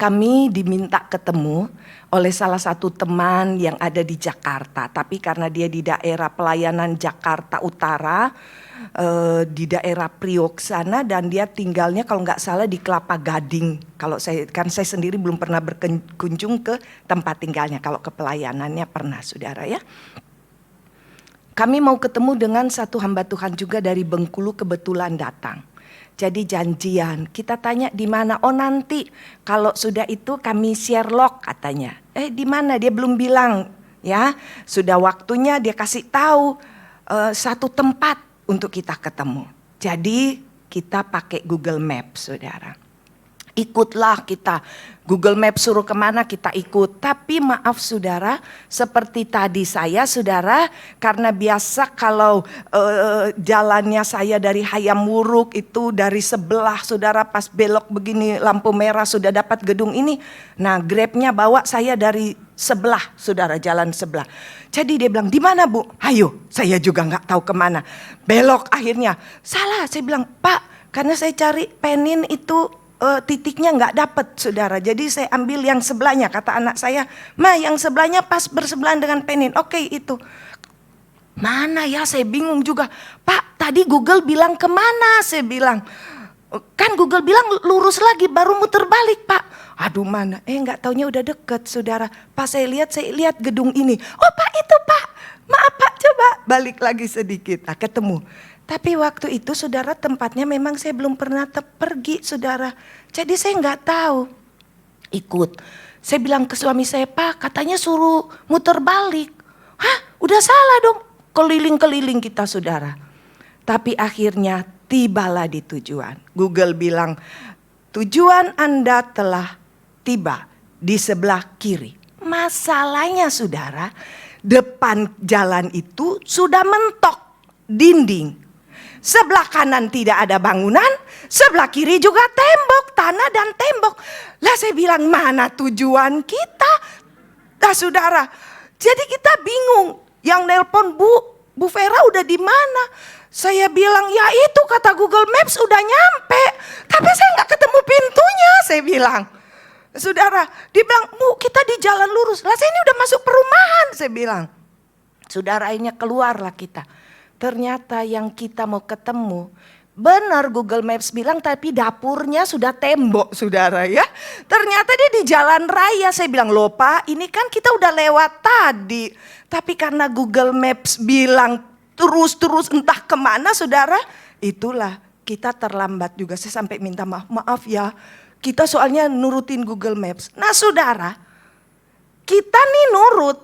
kami diminta ketemu oleh salah satu teman yang ada di Jakarta. Tapi karena dia di daerah pelayanan Jakarta Utara, di daerah Priok sana, dan dia tinggalnya kalau nggak salah di Kelapa Gading. Kalau saya sendiri belum pernah berkunjung ke tempat tinggalnya. Kalau ke pelayanannya pernah, saudara, ya. Kami mau ketemu dengan satu hamba Tuhan juga dari Bengkulu, kebetulan datang. Jadi janjian, kita tanya di mana? Oh nanti kalau sudah itu kami share log, katanya. Di mana? Dia belum bilang, ya. Sudah waktunya dia kasih tahu satu tempat untuk kita ketemu. Jadi kita pakai Google Maps, saudara. Ikutlah kita, Google Maps suruh kemana kita ikut. Tapi maaf saudara, seperti tadi saya, saudara, karena biasa kalau jalannya saya dari Hayam Wuruk itu dari sebelah, saudara, pas belok begini lampu merah sudah dapat gedung ini. Nah Grabnya bawa saya dari sebelah, saudara, jalan sebelah. Jadi dia bilang, di mana Bu? Ayo, saya juga nggak tahu kemana. Belok akhirnya. Salah, saya bilang, Pak, karena saya cari Penin itu titiknya nggak dapet, saudara. Jadi saya ambil yang sebelahnya. Kata anak saya, Ma, yang sebelahnya pas bersebelahan dengan Penin. Oke, itu. Mana ya, saya bingung juga. Pak, tadi Google bilang kemana? Saya bilang, kan Google bilang lurus lagi baru muter balik, Pak. Aduh mana, nggak taunya udah deket, saudara. Pas saya lihat gedung ini. Oh Pak, itu Pak. Maaf Pak, coba balik lagi sedikit. Nah, ketemu. Tapi waktu itu saudara, tempatnya memang saya belum pernah pergi, saudara. Jadi saya nggak tahu. Ikut. Saya bilang ke suami saya, Pak, katanya suruh muter balik. Hah, udah salah dong. Keliling-keliling kita, saudara. Tapi akhirnya tibalah di tujuan. Google bilang, tujuan Anda telah tiba di sebelah kiri. Masalahnya, saudara, depan jalan itu sudah mentok dinding. Sebelah kanan tidak ada bangunan, sebelah kiri juga tembok, tanah dan tembok. Lah saya bilang, mana tujuan kita? Nah saudara, jadi kita bingung. Yang nelpon, Bu Vera udah di mana? Saya bilang, ya itu kata Google Maps udah nyampe. Tapi saya nggak ketemu pintunya, saya bilang. Saudara, dia bilang, Bu kita di jalan lurus. Lah saya ini udah masuk perumahan, saya bilang. Saudara, akhirnya keluarlah kita. Ternyata yang kita mau ketemu, benar Google Maps bilang, tapi dapurnya sudah tembok, saudara ya. Ternyata dia di jalan raya. Saya bilang, loh Pak, ini kan kita udah lewat tadi. Tapi karena Google Maps bilang terus entah kemana, saudara, itulah kita terlambat juga. Saya sampai minta maaf ya. Kita soalnya nurutin Google Maps. Nah saudara, kita nih nurut,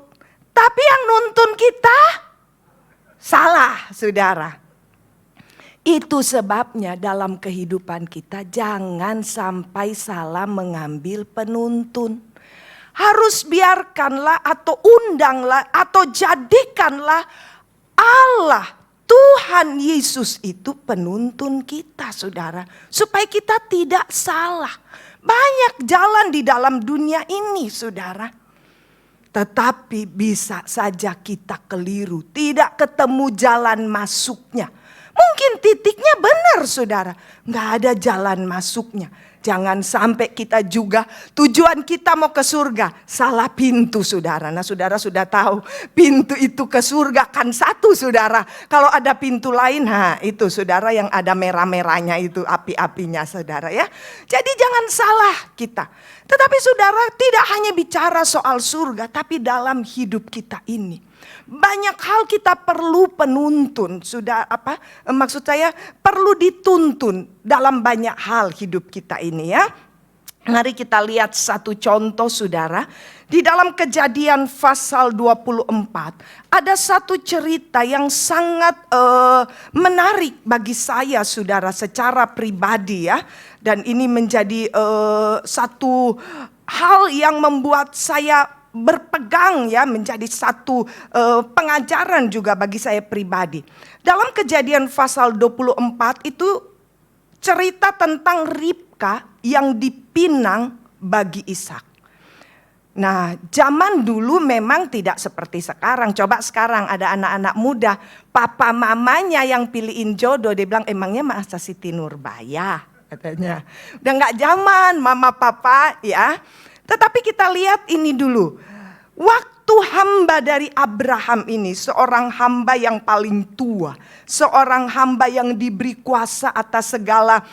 tapi yang nuntun kita salah, saudara. Itu sebabnya dalam kehidupan kita jangan sampai salah mengambil penuntun. Harus biarkanlah atau undanglah atau jadikanlah Allah, Tuhan Yesus itu penuntun kita, saudara. Supaya kita tidak salah. Banyak jalan di dalam dunia ini, saudara. Tetapi bisa saja kita keliru, tidak ketemu jalan masuknya. Mungkin titiknya benar, saudara. Nggak ada jalan masuknya. Jangan sampai kita juga tujuan kita mau ke surga, salah pintu, saudara. Nah saudara sudah tahu pintu itu ke surga kan satu, saudara. Kalau ada pintu lain, itu saudara yang ada merah-merahnya itu api-apinya, saudara ya. Jadi jangan salah kita. Tetapi saudara, tidak hanya bicara soal surga, tapi dalam hidup kita ini banyak hal kita perlu penuntun. Maksud saya perlu dituntun dalam banyak hal hidup kita ini ya. Mari kita lihat satu contoh, saudara. Di dalam Kejadian pasal 24 ada satu cerita yang sangat menarik bagi saya, saudara, secara pribadi ya. Dan ini menjadi satu hal yang membuat saya berpegang ya, menjadi satu pengajaran juga bagi saya pribadi. Dalam Kejadian pasal 24 itu cerita tentang Ribka yang dipinang bagi Ishak. Nah, zaman dulu memang tidak seperti sekarang. Coba sekarang ada anak-anak muda, papa mamanya yang pilihin jodoh, dia bilang emangnya masa Siti Nurbaya katanya. Udah nggak zaman mama papa ya. Tetapi kita lihat ini dulu. Waktu hamba dari Abraham ini, seorang hamba yang paling tua. Seorang hamba yang diberi kuasa atas segala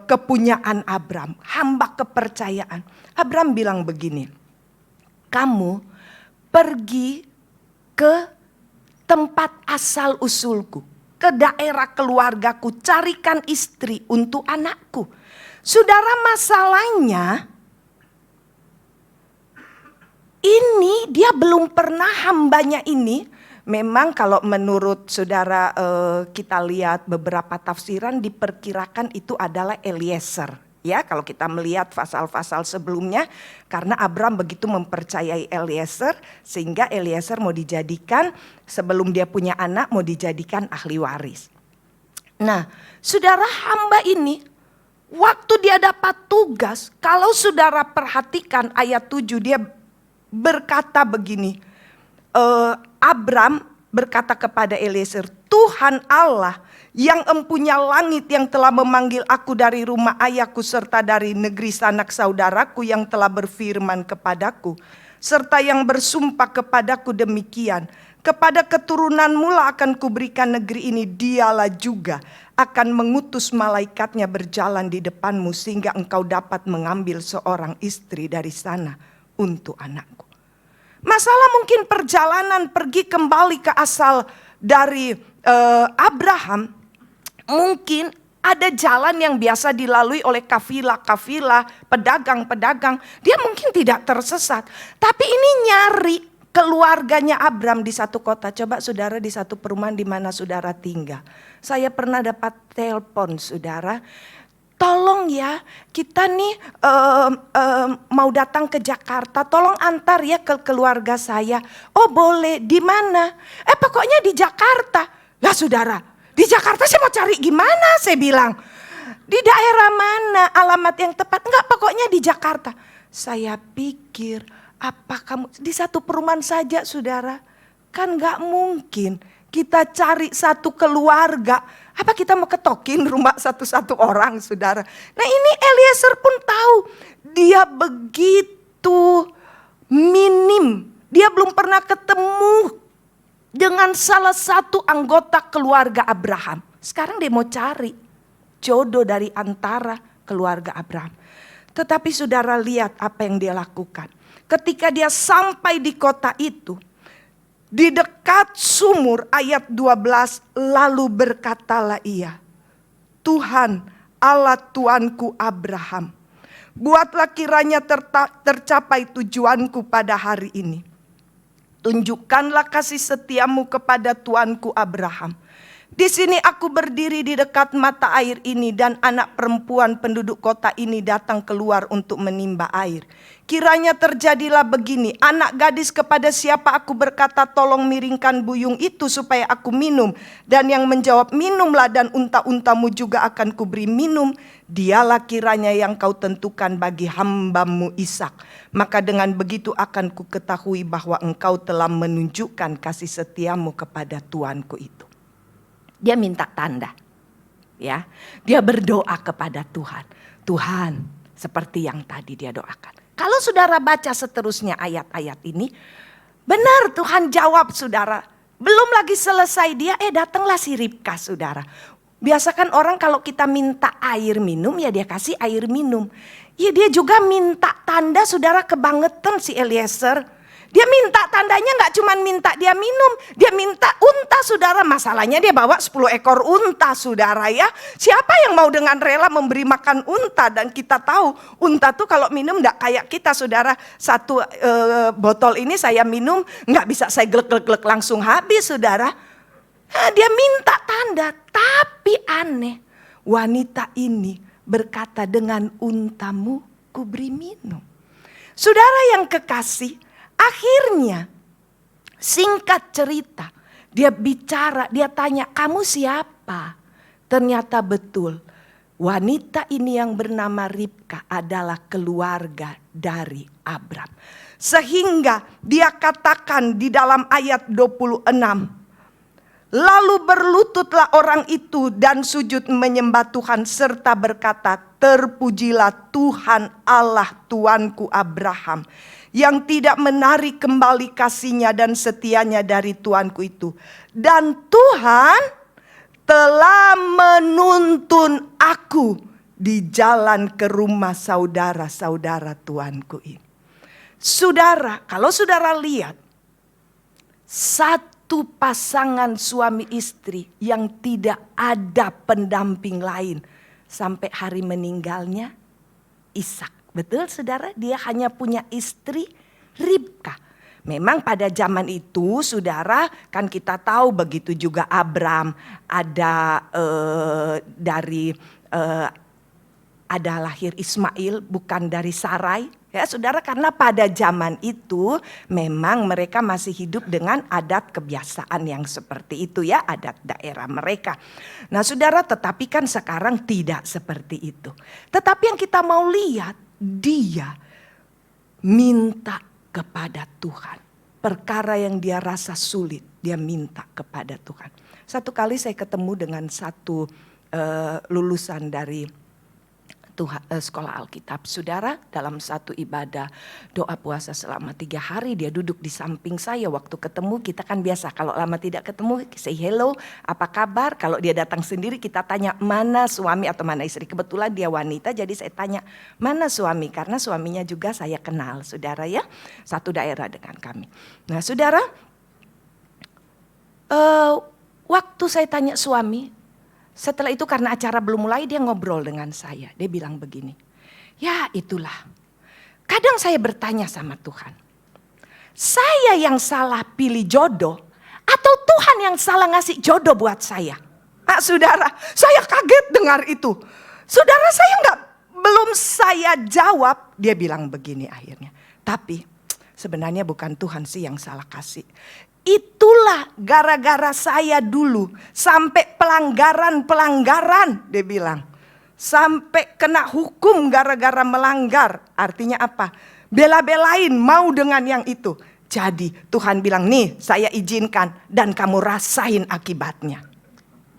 kepunyaan Abraham. Hamba kepercayaan. Abraham bilang begini, kamu pergi ke tempat asal usulku. Ke daerah keluargaku, carikan istri untuk anakku. Saudara, masalahnya ini dia belum pernah hambanya ini. Memang kalau menurut saudara kita lihat beberapa tafsiran diperkirakan itu adalah Eliezer. Ya, kalau kita melihat pasal-pasal sebelumnya, karena Abraham begitu mempercayai Eliezer, sehingga Eliezer mau dijadikan sebelum dia punya anak mau dijadikan ahli waris. Nah, saudara, hamba ini waktu dia dapat tugas, kalau saudara perhatikan ayat 7 dia berkata begini, Abraham berkata kepada Eliezer, Tuhan Allah yang empunya langit yang telah memanggil aku dari rumah ayahku serta dari negeri sanak saudaraku yang telah berfirman kepadaku, serta yang bersumpah kepadaku demikian, kepada keturunanmu lah akan kuberikan negeri ini, dialah juga akan mengutus malaikatnya berjalan di depanmu sehingga engkau dapat mengambil seorang istri dari sana untuk anakku. Masalah mungkin perjalanan pergi kembali ke asal dari Abraham, mungkin ada jalan yang biasa dilalui oleh kafilah-kafilah, pedagang-pedagang. Dia mungkin tidak tersesat. Tapi ini nyari keluarganya Abraham di satu kota. Coba saudara di satu perumahan di mana saudara tinggal. Saya pernah dapat telepon, saudara. Tolong ya, kita nih mau datang ke Jakarta, tolong antar ya ke keluarga saya. Oh boleh, di mana? Pokoknya di Jakarta. Lah saudara, di Jakarta saya mau cari gimana? Saya bilang, di daerah mana? Alamat yang tepat? Enggak, pokoknya di Jakarta. Saya pikir, apa kamu di satu perumahan saja saudara? Kan enggak mungkin kita cari satu keluarga, apa kita mau ketokin rumah satu-satu orang, saudara? Nah ini Eliezer pun tahu, dia begitu minim. Dia belum pernah ketemu dengan salah satu anggota keluarga Abraham. Sekarang dia mau cari jodoh dari antara keluarga Abraham. Tetapi saudara lihat apa yang dia lakukan. Ketika dia sampai di kota itu, di dekat sumur ayat 12, lalu berkatalah ia, Tuhan Allah tuanku Abraham, buatlah kiranya tercapai tujuanku pada hari ini. Tunjukkanlah kasih setiamu kepada tuanku Abraham. Di sini aku berdiri di dekat mata air ini dan anak perempuan penduduk kota ini datang keluar untuk menimba air. Kiranya terjadilah begini, anak gadis kepada siapa aku berkata tolong miringkan buyung itu supaya aku minum. Dan yang menjawab minumlah dan unta-untamu juga akan kuberi minum. Dialah kiranya yang kau tentukan bagi hambamu Ishak. Maka dengan begitu akan ku ketahui bahwa engkau telah menunjukkan kasih setiamu kepada tuanku itu. Dia minta tanda, ya. Dia berdoa kepada Tuhan. Tuhan, seperti yang tadi dia doakan. Kalau saudara baca seterusnya ayat-ayat ini, benar Tuhan jawab saudara. Belum lagi selesai dia, datanglah si Ribka saudara. Biasakan orang kalau kita minta air minum, ya dia kasih air minum. Ya dia juga minta tanda saudara, kebangetan si Eliezer. Dia minta tandanya gak cuma minta dia minum, dia minta unta saudara. Masalahnya dia bawa 10 ekor unta saudara ya. Siapa yang mau dengan rela memberi makan unta? Dan kita tahu unta tuh kalau minum gak kayak kita saudara. Satu botol ini saya minum gak bisa saya glek-glek langsung habis saudara. Nah, dia minta tanda, tapi aneh. Wanita ini berkata dengan untamu ku beri minum. Saudara yang kekasih, akhirnya singkat cerita dia bicara, dia tanya kamu siapa? Ternyata betul wanita ini yang bernama Ribka adalah keluarga dari Abram. Sehingga dia katakan di dalam ayat 26. Lalu berlututlah orang itu dan sujud menyembah Tuhan serta berkata, terpujilah Tuhan Allah tuanku Abraham yang tidak menarik kembali kasihnya dan setianya dari tuanku itu. Dan Tuhan telah menuntun aku di jalan ke rumah saudara-saudara tuanku ini. Saudara, kalau saudara lihat satu pasangan suami istri yang tidak ada pendamping lain sampai hari meninggalnya Ishak. Betul saudara, dia hanya punya istri Ribka. Memang pada zaman itu saudara kan kita tahu begitu juga Abram ada ada lahir Ismail bukan dari Sarai. Ya saudara, karena pada zaman itu memang mereka masih hidup dengan adat kebiasaan yang seperti itu ya, adat daerah mereka. Nah saudara, tetapi kan sekarang tidak seperti itu. Tetapi yang kita mau lihat, dia minta kepada Tuhan. Perkara yang dia rasa sulit, dia minta kepada Tuhan. Satu kali saya ketemu dengan satu lulusan dari sekolah Alkitab. Saudara, dalam satu ibadah doa puasa selama 3 hari dia duduk di samping saya. Waktu ketemu kita kan biasa kalau lama tidak ketemu say hello, apa kabar. Kalau dia datang sendiri kita tanya mana suami atau mana istri. Kebetulan dia wanita jadi saya tanya mana suami. Karena suaminya juga saya kenal saudara ya. Satu daerah dengan kami. Nah saudara, waktu saya tanya suami, setelah itu karena acara belum mulai dia ngobrol dengan saya. Dia bilang begini, ya itulah. Kadang saya bertanya sama Tuhan, saya yang salah pilih jodoh atau Tuhan yang salah ngasih jodoh buat saya? Nah, saudara, saya kaget dengar itu. Saudara, belum saya jawab, dia bilang begini akhirnya. Tapi sebenarnya bukan Tuhan sih yang salah kasih. Itulah gara-gara saya dulu sampai pelanggaran, dia bilang. Sampai kena hukum gara-gara melanggar. Artinya apa? Bela-belain mau dengan yang itu. Jadi Tuhan bilang, nih saya izinkan dan kamu rasain akibatnya.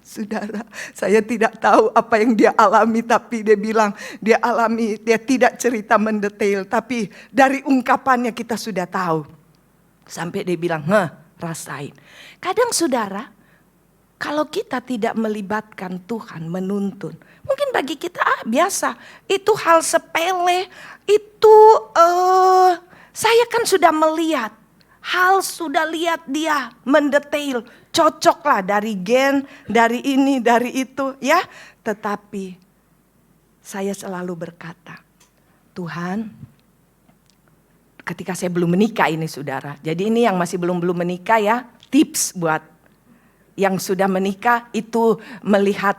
Saudara, saya tidak tahu apa yang dia alami, tapi dia bilang dia alami, dia tidak cerita mendetail, tapi dari ungkapannya kita sudah tahu. Sampai dia bilang, rasain. Kadang saudara, kalau kita tidak melibatkan Tuhan menuntun, mungkin bagi kita biasa, itu hal sepele, itu saya kan sudah melihat, sudah lihat dia mendetail, cocoklah dari gen, dari ini, dari itu ya. Tetapi saya selalu berkata, Tuhan, ketika saya belum menikah ini saudara, jadi ini yang masih belum menikah ya, tips buat yang sudah menikah itu melihat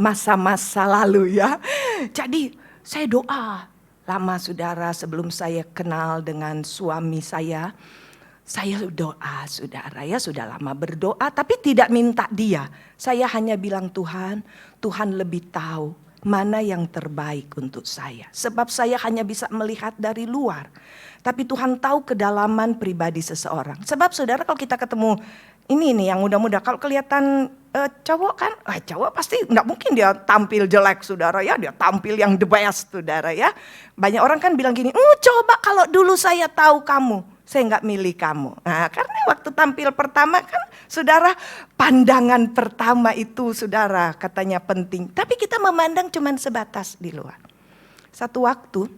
masa-masa lalu ya. Jadi saya doa lama saudara sebelum saya kenal dengan suami saya doa saudara ya, sudah lama berdoa tapi tidak minta dia. Saya hanya bilang Tuhan lebih tahu mana yang terbaik untuk saya. Sebab saya hanya bisa melihat dari luar. Tapi Tuhan tahu kedalaman pribadi seseorang. Sebab saudara kalau kita ketemu ini nih yang muda-muda, kalau kelihatan cowok kan, cowok pasti nggak mungkin dia tampil jelek saudara ya, dia tampil yang the best saudara ya. Banyak orang kan bilang gini, coba kalau dulu saya tahu kamu, saya nggak milih kamu. Nah, karena waktu tampil pertama kan saudara, pandangan pertama itu saudara katanya penting. Tapi kita memandang cuman sebatas di luar. Satu waktu,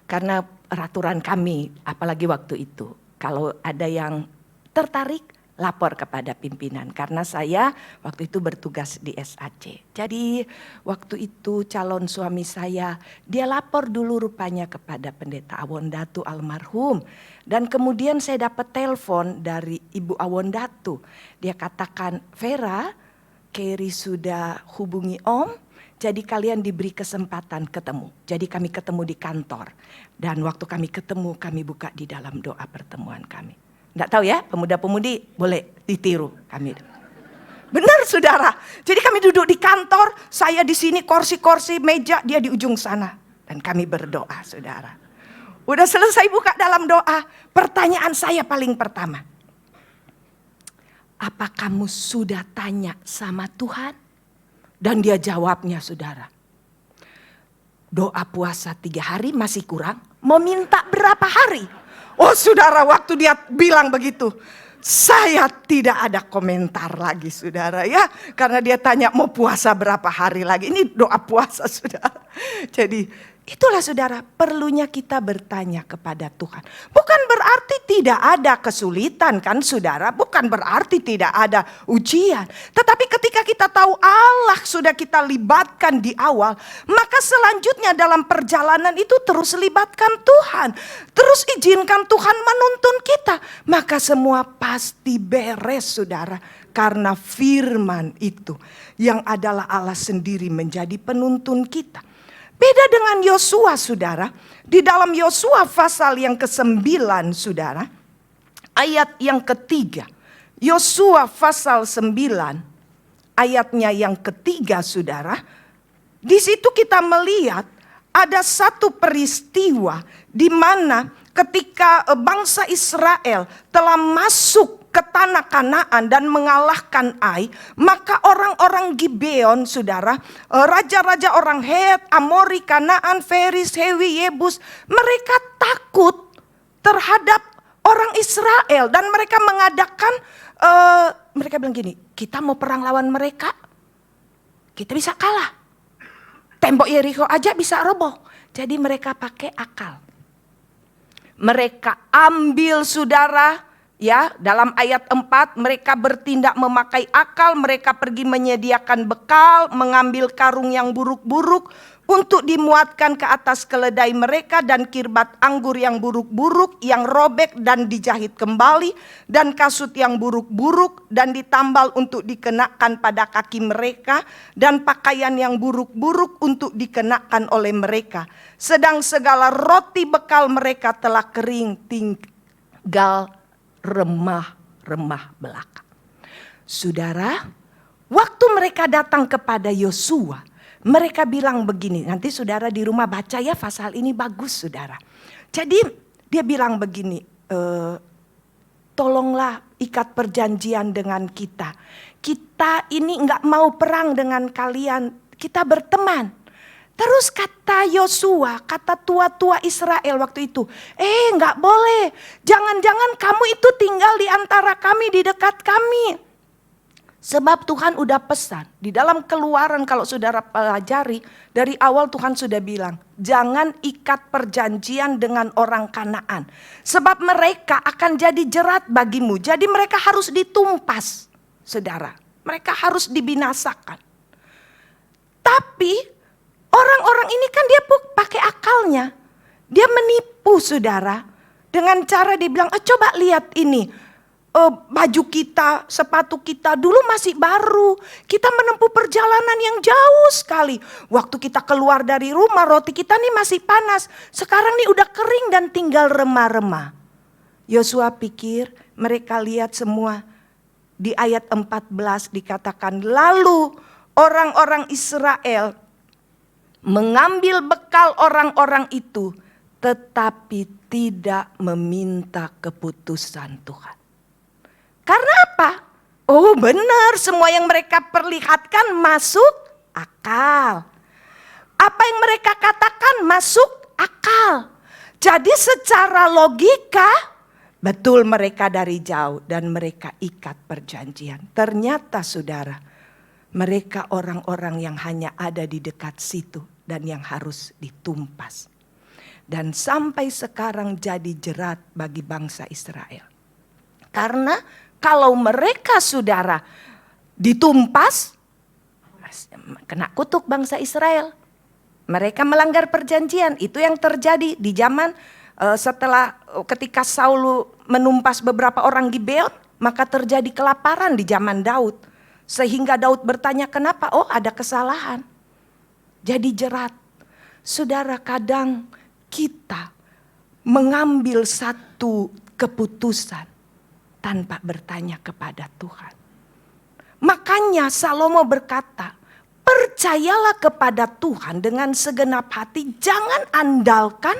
karena peraturan kami, apalagi waktu itu, kalau ada yang tertarik, lapor kepada pimpinan. Karena saya waktu itu bertugas di SAC. Jadi waktu itu calon suami saya, dia lapor dulu rupanya kepada pendeta Awondatu almarhum. Dan kemudian saya dapat telepon dari Ibu Awondatu. Dia katakan, Vera, Kerry sudah hubungi Om. Jadi kalian diberi kesempatan ketemu. Jadi kami ketemu di kantor. Dan waktu kami ketemu, kami buka di dalam doa pertemuan kami. Nggak tahu ya, pemuda-pemudi boleh ditiru kami. Benar saudara. Jadi kami duduk di kantor, saya di sini kursi-kursi meja, dia di ujung sana. Dan kami berdoa saudara. Udah selesai buka dalam doa, pertanyaan saya paling pertama. Apa kamu sudah tanya sama Tuhan? Dan dia jawabnya saudara. Doa puasa 3 hari masih kurang, mau minta berapa hari? Oh saudara, waktu dia bilang begitu, saya tidak ada komentar lagi saudara ya. Karena dia tanya mau puasa berapa hari lagi. Ini doa puasa saudara. Jadi itulah saudara, perlunya kita bertanya kepada Tuhan. Bukan berarti tidak ada kesulitan kan saudara. Bukan berarti tidak ada ujian. Tetapi ketika kita tahu Allah sudah kita libatkan di awal, maka selanjutnya dalam perjalanan itu terus libatkan Tuhan. Terus izinkan Tuhan menuntun kita. Maka semua pasti beres saudara. Karena firman itu yang adalah Allah sendiri menjadi penuntun kita. Beda dengan Yosua saudara. Di dalam Yosua pasal yang ke-9 saudara. Ayat yang ketiga. Yosua pasal 9 ayatnya yang ketiga saudara. Di situ kita melihat ada satu peristiwa di mana ketika bangsa Israel telah masuk ke tanah Kanaan dan mengalahkan Ai, maka orang-orang Gibeon saudara, raja-raja orang Het, Amori, Kanaan, Feris, Hewi, Yebus, mereka takut terhadap orang Israel dan mereka mengadakan, mereka bilang gini, kita mau perang lawan mereka, kita bisa kalah, tembok Yeriko aja bisa roboh. Jadi mereka pakai akal, mereka ambil saudara. Ya, dalam ayat 4 mereka bertindak memakai akal, mereka pergi menyediakan bekal, mengambil karung yang buruk-buruk untuk dimuatkan ke atas keledai mereka dan kirbat anggur yang buruk-buruk yang robek dan dijahit kembali dan kasut yang buruk-buruk dan ditambal untuk dikenakan pada kaki mereka dan pakaian yang buruk-buruk untuk dikenakan oleh mereka. Sedang segala roti bekal mereka telah kering, tinggal remah-remah belaka. Saudara, waktu mereka datang kepada Yosua, mereka bilang begini, nanti saudara di rumah baca ya pasal ini bagus saudara. Jadi dia bilang begini, tolonglah ikat perjanjian dengan kita. Kita ini nggak mau perang dengan kalian, kita berteman. Terus kata Yosua, kata tua-tua Israel waktu itu, nggak boleh, jangan-jangan kamu itu tinggal di antara kami, di dekat kami. Sebab Tuhan udah pesan, di dalam Keluaran kalau saudara pelajari, dari awal Tuhan sudah bilang, jangan ikat perjanjian dengan orang Kanaan. Sebab mereka akan jadi jerat bagimu, jadi mereka harus ditumpas, saudara. Mereka harus dibinasakan. Tapi orang-orang ini kan dia pakai akalnya. Dia menipu, saudara. Dengan cara dia bilang, coba lihat ini. Baju kita, sepatu kita dulu masih baru. Kita menempuh perjalanan yang jauh sekali. Waktu kita keluar dari rumah, roti kita nih masih panas. Sekarang nih udah kering dan tinggal remah-remah. Yosua pikir mereka lihat semua. Di ayat 14 dikatakan, lalu orang-orang Israel mengambil bekal orang-orang itu, tetapi tidak meminta keputusan Tuhan. Karena apa? Oh benar, semua yang mereka perlihatkan masuk akal. Apa yang mereka katakan masuk akal. Jadi secara logika, betul mereka dari jauh dan mereka ikat perjanjian. Ternyata saudara, mereka orang-orang yang hanya ada di dekat situ dan yang harus ditumpas. Dan sampai sekarang jadi jerat bagi bangsa Israel. Karena kalau mereka saudara ditumpas, kena kutuk bangsa Israel. Mereka melanggar perjanjian. Itu yang terjadi di zaman setelah ketika Saul menumpas beberapa orang Gibeon, maka terjadi kelaparan di zaman Daud. Sehingga Daud bertanya, kenapa? Oh, ada kesalahan. Jadi jerat. Saudara, kadang kita mengambil satu keputusan tanpa bertanya kepada Tuhan. Makanya Salomo berkata, percayalah kepada Tuhan dengan segenap hati, jangan andalkan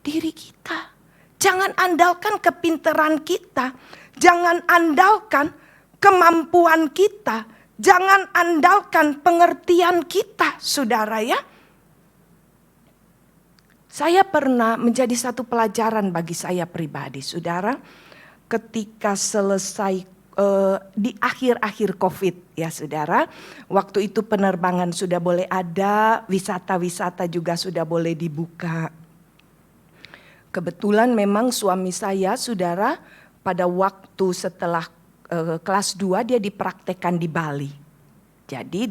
diri kita. Jangan andalkan kepintaran kita, jangan andalkan kemampuan kita, jangan andalkan pengertian kita, saudara ya. Saya pernah menjadi satu pelajaran bagi saya pribadi, saudara. Ketika selesai di akhir-akhir COVID ya saudara. Waktu itu penerbangan sudah boleh ada, wisata-wisata juga sudah boleh dibuka. Kebetulan memang suami saya saudara pada waktu setelah kelas 2 dia dipraktekkan di Bali. Jadi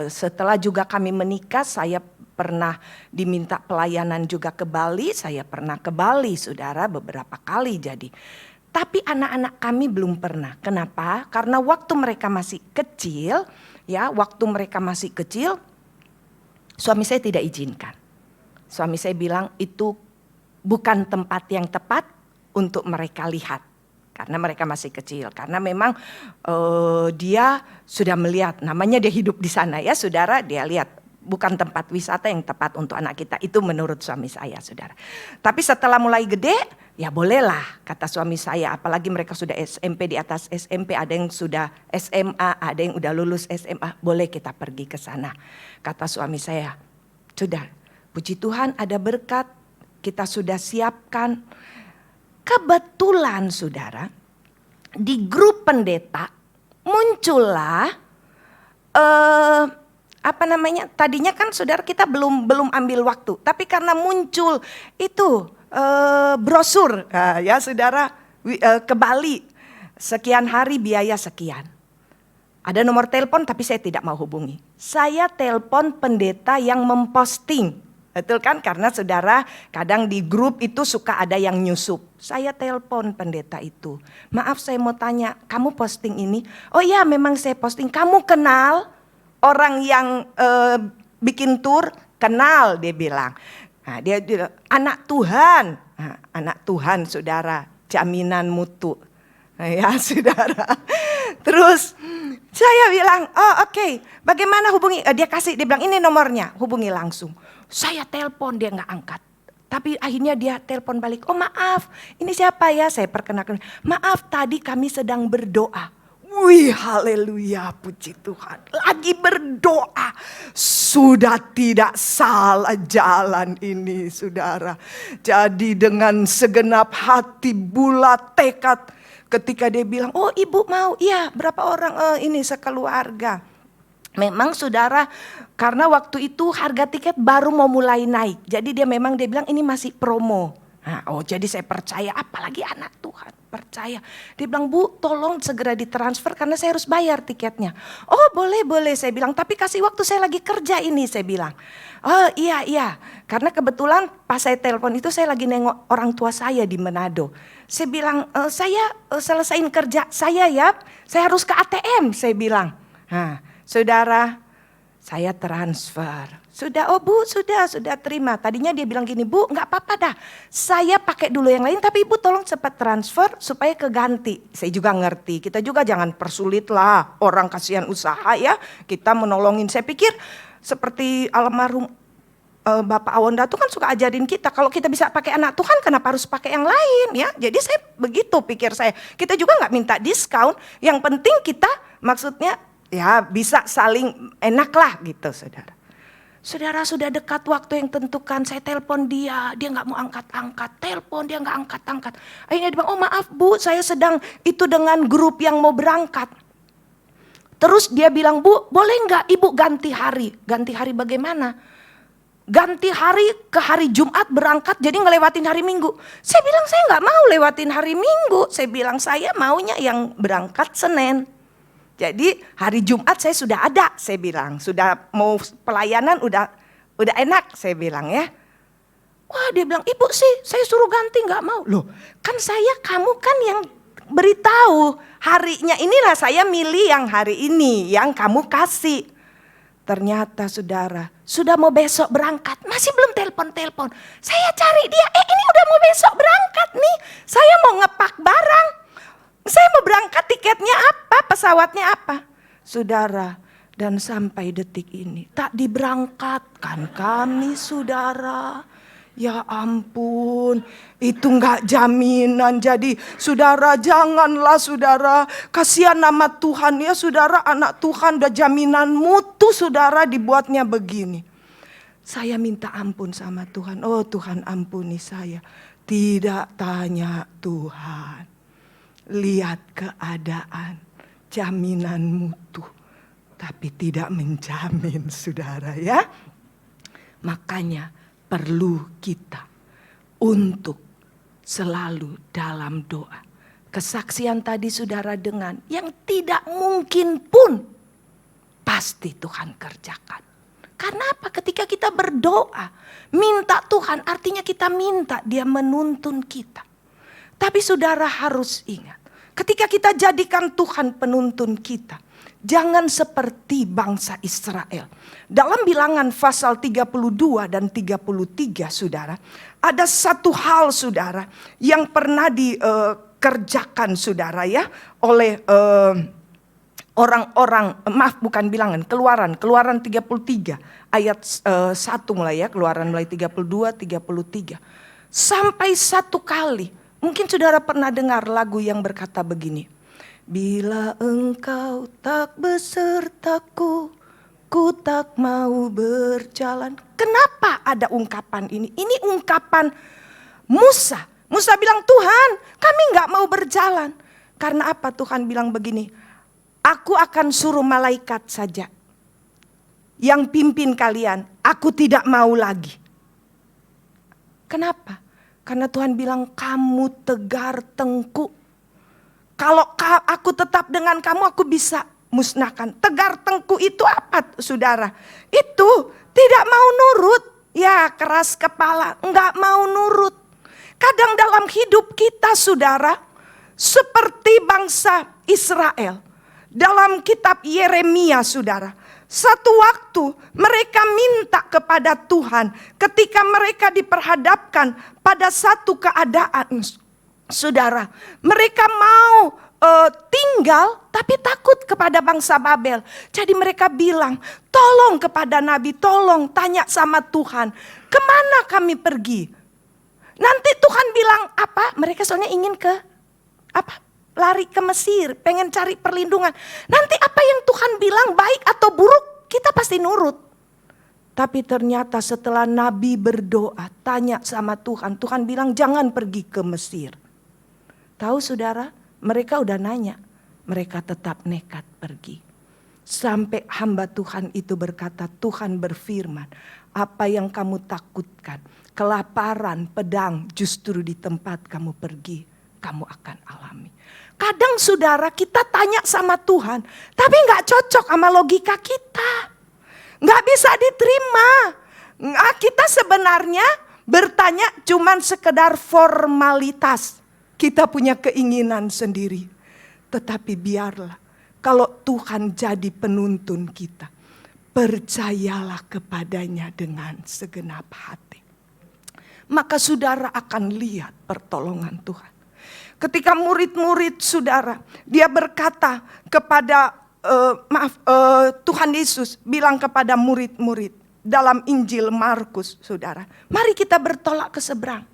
setelah juga kami menikah, saya pernah diminta pelayanan juga ke Bali, saya pernah ke Bali saudara beberapa kali jadi. Tapi anak-anak kami belum pernah. Kenapa? Karena waktu mereka masih kecil, suami saya tidak izinkan. Suami saya bilang itu bukan tempat yang tepat untuk mereka lihat. Karena mereka masih kecil. Karena memang dia sudah melihat, namanya dia hidup di sana ya saudara, dia lihat. Bukan tempat wisata yang tepat untuk anak kita. Itu menurut suami saya saudara. Tapi setelah mulai gede, ya bolehlah kata suami saya. Apalagi mereka sudah SMP, di atas SMP, ada yang sudah SMA, ada yang udah lulus SMA. Boleh kita pergi ke sana. Kata suami saya, sudah puji Tuhan ada berkat, kita sudah siapkan. Kebetulan saudara, di grup pendeta muncullah tadinya kan saudara kita belum ambil waktu, tapi karena muncul itu brosur ya saudara ke Bali sekian hari biaya sekian. Ada nomor telepon tapi saya tidak mau hubungi. Saya telepon pendeta yang memposting. Betul kan? Karena saudara kadang di grup itu suka ada yang nyusup. Saya telepon pendeta itu. Maaf saya mau tanya, kamu posting ini? Oh iya memang saya posting. Kamu kenal orang yang bikin tur? Kenal dia bilang. Nah, dia bilang anak Tuhan. Nah, anak Tuhan saudara, jaminan mutu. Nah, ya saudara. Terus saya bilang, oh oke, bagaimana hubungi? Dia bilang ini nomornya, hubungi langsung. Saya telepon dia nggak angkat. Tapi akhirnya dia telepon balik, oh maaf, ini siapa ya? Saya perkenalkan, maaf tadi kami sedang berdoa. Wih, haleluya, puji Tuhan. Lagi berdoa, sudah tidak salah jalan ini, saudara. Jadi dengan segenap hati, bulat tekad, ketika dia bilang, oh ibu mau, iya berapa orang? Ini sekeluarga. Memang saudara, karena waktu itu harga tiket baru mau mulai naik. Jadi dia bilang ini masih promo. Nah, jadi saya percaya, apalagi anak Tuhan percaya. Dia bilang, Bu tolong segera ditransfer karena saya harus bayar tiketnya. Oh boleh, saya bilang, tapi kasih waktu saya lagi kerja ini, saya bilang. Oh iya, karena kebetulan pas saya telepon itu saya lagi nengok orang tua saya di Manado. Saya bilang, saya selesain kerja saya ya, saya harus ke ATM, saya bilang. Nah, saudara, saya transfer. Sudah, oh Bu, sudah terima. Tadinya dia bilang gini, Bu gak apa-apa dah. Saya pakai dulu yang lain, tapi Ibu tolong cepat transfer supaya keganti. Saya juga ngerti, kita juga jangan persulit lah. Orang kasihan usaha ya, kita menolongin. Saya pikir seperti almarhum Bapak Awonda tuh kan suka ajarin kita. Kalau kita bisa pakai anak Tuhan, kenapa harus pakai yang lain ya. Jadi saya begitu pikir saya. Kita juga gak minta diskon, yang penting kita maksudnya ya bisa saling enak lah gitu saudara. Saudara sudah dekat waktu yang tentukan, saya telepon dia gak mau angkat-angkat. Telepon dia gak angkat-angkat. Akhirnya dia bilang, oh maaf Bu, saya sedang itu dengan grup yang mau berangkat. Terus dia bilang, Bu boleh gak Ibu ganti hari? Ganti hari bagaimana? Ganti hari ke hari Jumat berangkat jadi ngelewatin hari Minggu. Saya bilang saya gak mau lewatin hari Minggu. Saya bilang saya maunya yang berangkat Senin. Jadi hari Jumat saya sudah ada, saya bilang. Sudah mau pelayanan udah enak, saya bilang ya. Wah dia bilang, Ibu sih saya suruh ganti gak mau. Loh kan kamu kan yang beritahu harinya, inilah saya milih yang hari ini, yang kamu kasih. Ternyata saudara, sudah mau besok berangkat, masih belum telepon. Saya cari dia, ini udah mau besok berangkat nih. Saya mau ngepak barang. Saya mau berangkat, tiketnya apa, pesawatnya apa. Saudara, dan sampai detik ini tak diberangkatkan kami saudara. Ya ampun, itu enggak jaminan. Jadi saudara janganlah saudara, kasihan nama Tuhan ya saudara, anak Tuhan udah jaminan mutu saudara dibuatnya begini. Saya minta ampun sama Tuhan, oh Tuhan ampuni saya. Tidak tanya Tuhan. Lihat keadaan, jaminan mutu, tapi tidak menjamin saudara ya. Makanya perlu kita untuk selalu dalam doa. Kesaksian tadi saudara dengan yang tidak mungkin pun pasti Tuhan kerjakan. Karena apa? Ketika kita berdoa, minta Tuhan artinya kita minta dia menuntun kita. Tapi saudara harus ingat, ketika kita jadikan Tuhan penuntun kita, jangan seperti bangsa Israel. Dalam Bilangan pasal 32 dan 33 saudara, ada satu hal saudara yang pernah dikerjakan saudara ya oleh orang-orang, bukan Bilangan, Keluaran 33 ayat 1 mulai ya, Keluaran mulai 32, 33. Sampai satu kali. Mungkin saudara pernah dengar lagu yang berkata begini. Bila engkau tak besertaku, ku tak mau berjalan. Kenapa ada ungkapan ini? Ini ungkapan Musa. Musa bilang, Tuhan kami gak mau berjalan. Karena apa Tuhan bilang begini? Aku akan suruh malaikat saja yang pimpin kalian. Aku tidak mau lagi. Kenapa? Karena Tuhan bilang kamu tegar tengkuk. Kalau aku tetap dengan kamu aku bisa musnahkan. Tegar tengkuk itu apa saudara? Itu tidak mau nurut. Ya keras kepala, enggak mau nurut. Kadang dalam hidup kita saudara, seperti bangsa Israel. Dalam kitab Yeremia saudara. Satu waktu mereka minta kepada Tuhan ketika mereka diperhadapkan pada satu keadaan saudara. Mereka mau tinggal tapi takut kepada bangsa Babel. Jadi mereka bilang tolong kepada Nabi, tolong tanya sama Tuhan. Kemana kami pergi? Nanti Tuhan bilang apa? Mereka soalnya ingin ke apa? Lari ke Mesir, pengen cari perlindungan. Nanti apa yang Tuhan bilang baik atau buruk, kita pasti nurut. Tapi ternyata setelah Nabi berdoa, tanya sama Tuhan, Tuhan bilang jangan pergi ke Mesir. Tahu saudara, mereka udah nanya, mereka tetap nekat pergi. Sampai hamba Tuhan itu berkata, Tuhan berfirman, apa yang kamu takutkan, kelaparan, pedang, justru di tempat kamu pergi, kamu akan alami. Kadang saudara kita tanya sama Tuhan, tapi gak cocok sama logika kita. Gak bisa diterima. Kita sebenarnya bertanya cuman sekedar formalitas. Kita punya keinginan sendiri. Tetapi biarlah kalau Tuhan jadi penuntun kita, percayalah kepadanya dengan segenap hati. Maka saudara akan lihat pertolongan Tuhan. Ketika murid-murid saudara, dia berkata kepada Tuhan Yesus bilang kepada murid-murid dalam Injil Markus, saudara, mari kita bertolak ke seberang.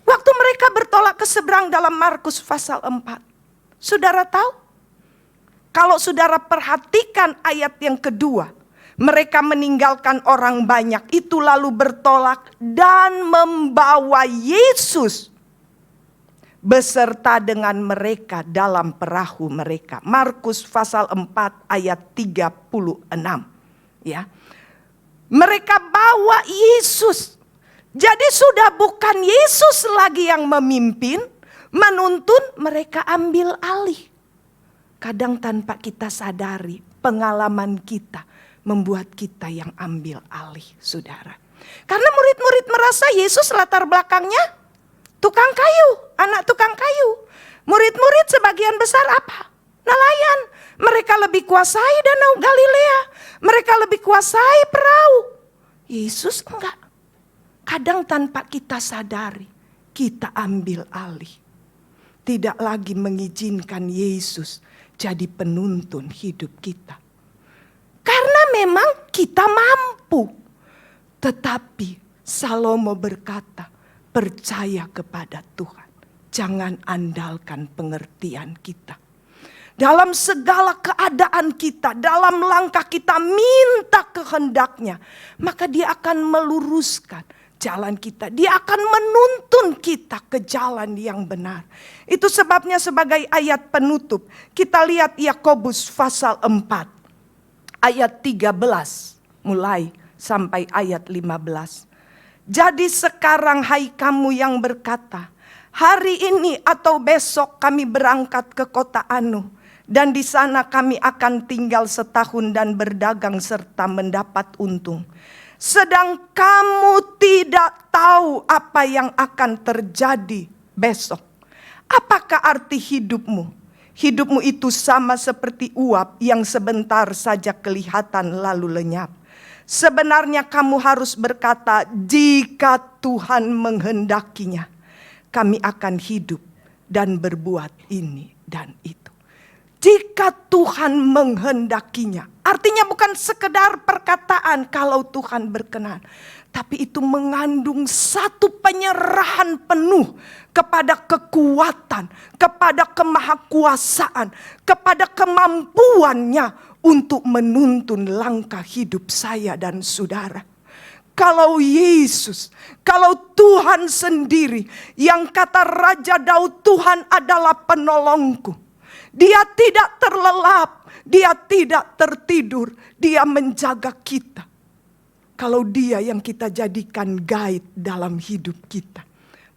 Waktu mereka bertolak ke seberang dalam Markus pasal 4, saudara tahu? Kalau saudara perhatikan ayat yang kedua, mereka meninggalkan orang banyak itu lalu bertolak dan membawa Yesus beserta dengan mereka dalam perahu mereka. Markus pasal 4 ayat 36. Ya. Mereka bawa Yesus. Jadi sudah bukan Yesus lagi yang memimpin, menuntun, mereka ambil alih. Kadang tanpa kita sadari, pengalaman kita membuat kita yang ambil alih, saudara. Karena murid-murid merasa Yesus latar belakangnya tukang kayu, anak tukang kayu. Murid-murid sebagian besar apa? Nelayan. Mereka lebih kuasai danau Galilea. Mereka lebih kuasai perahu. Yesus enggak. Kadang tanpa kita sadari, kita ambil alih. Tidak lagi mengizinkan Yesus jadi penuntun hidup kita. Karena memang kita mampu. Tetapi Salomo berkata, percaya kepada Tuhan. Jangan andalkan pengertian kita. Dalam segala keadaan kita, dalam langkah kita minta kehendaknya. Maka dia akan meluruskan jalan kita. Dia akan menuntun kita ke jalan yang benar. Itu sebabnya sebagai ayat penutup. Kita lihat Yakobus pasal 4. Ayat 13 mulai sampai ayat 15. Jadi sekarang hai kamu yang berkata, hari ini atau besok kami berangkat ke kota Anu. Dan di sana kami akan tinggal setahun dan berdagang serta mendapat untung. Sedang kamu tidak tahu apa yang akan terjadi besok. Apakah arti hidupmu? Hidupmu itu sama seperti uap yang sebentar saja kelihatan lalu lenyap. Sebenarnya kamu harus berkata, jika Tuhan menghendakinya, kami akan hidup dan berbuat ini dan itu. Jika Tuhan menghendakinya, artinya bukan sekedar perkataan kalau Tuhan berkenan. Tapi itu mengandung satu penyerahan penuh kepada kekuatan, kepada kemahakuasaan, kepada kemampuannya untuk menuntun langkah hidup saya dan saudara. Kalau Yesus, kalau Tuhan sendiri yang kata Raja Daud, Tuhan adalah penolongku. Dia tidak terlelap, dia tidak tertidur, dia menjaga kita. Kalau dia yang kita jadikan guide dalam hidup kita,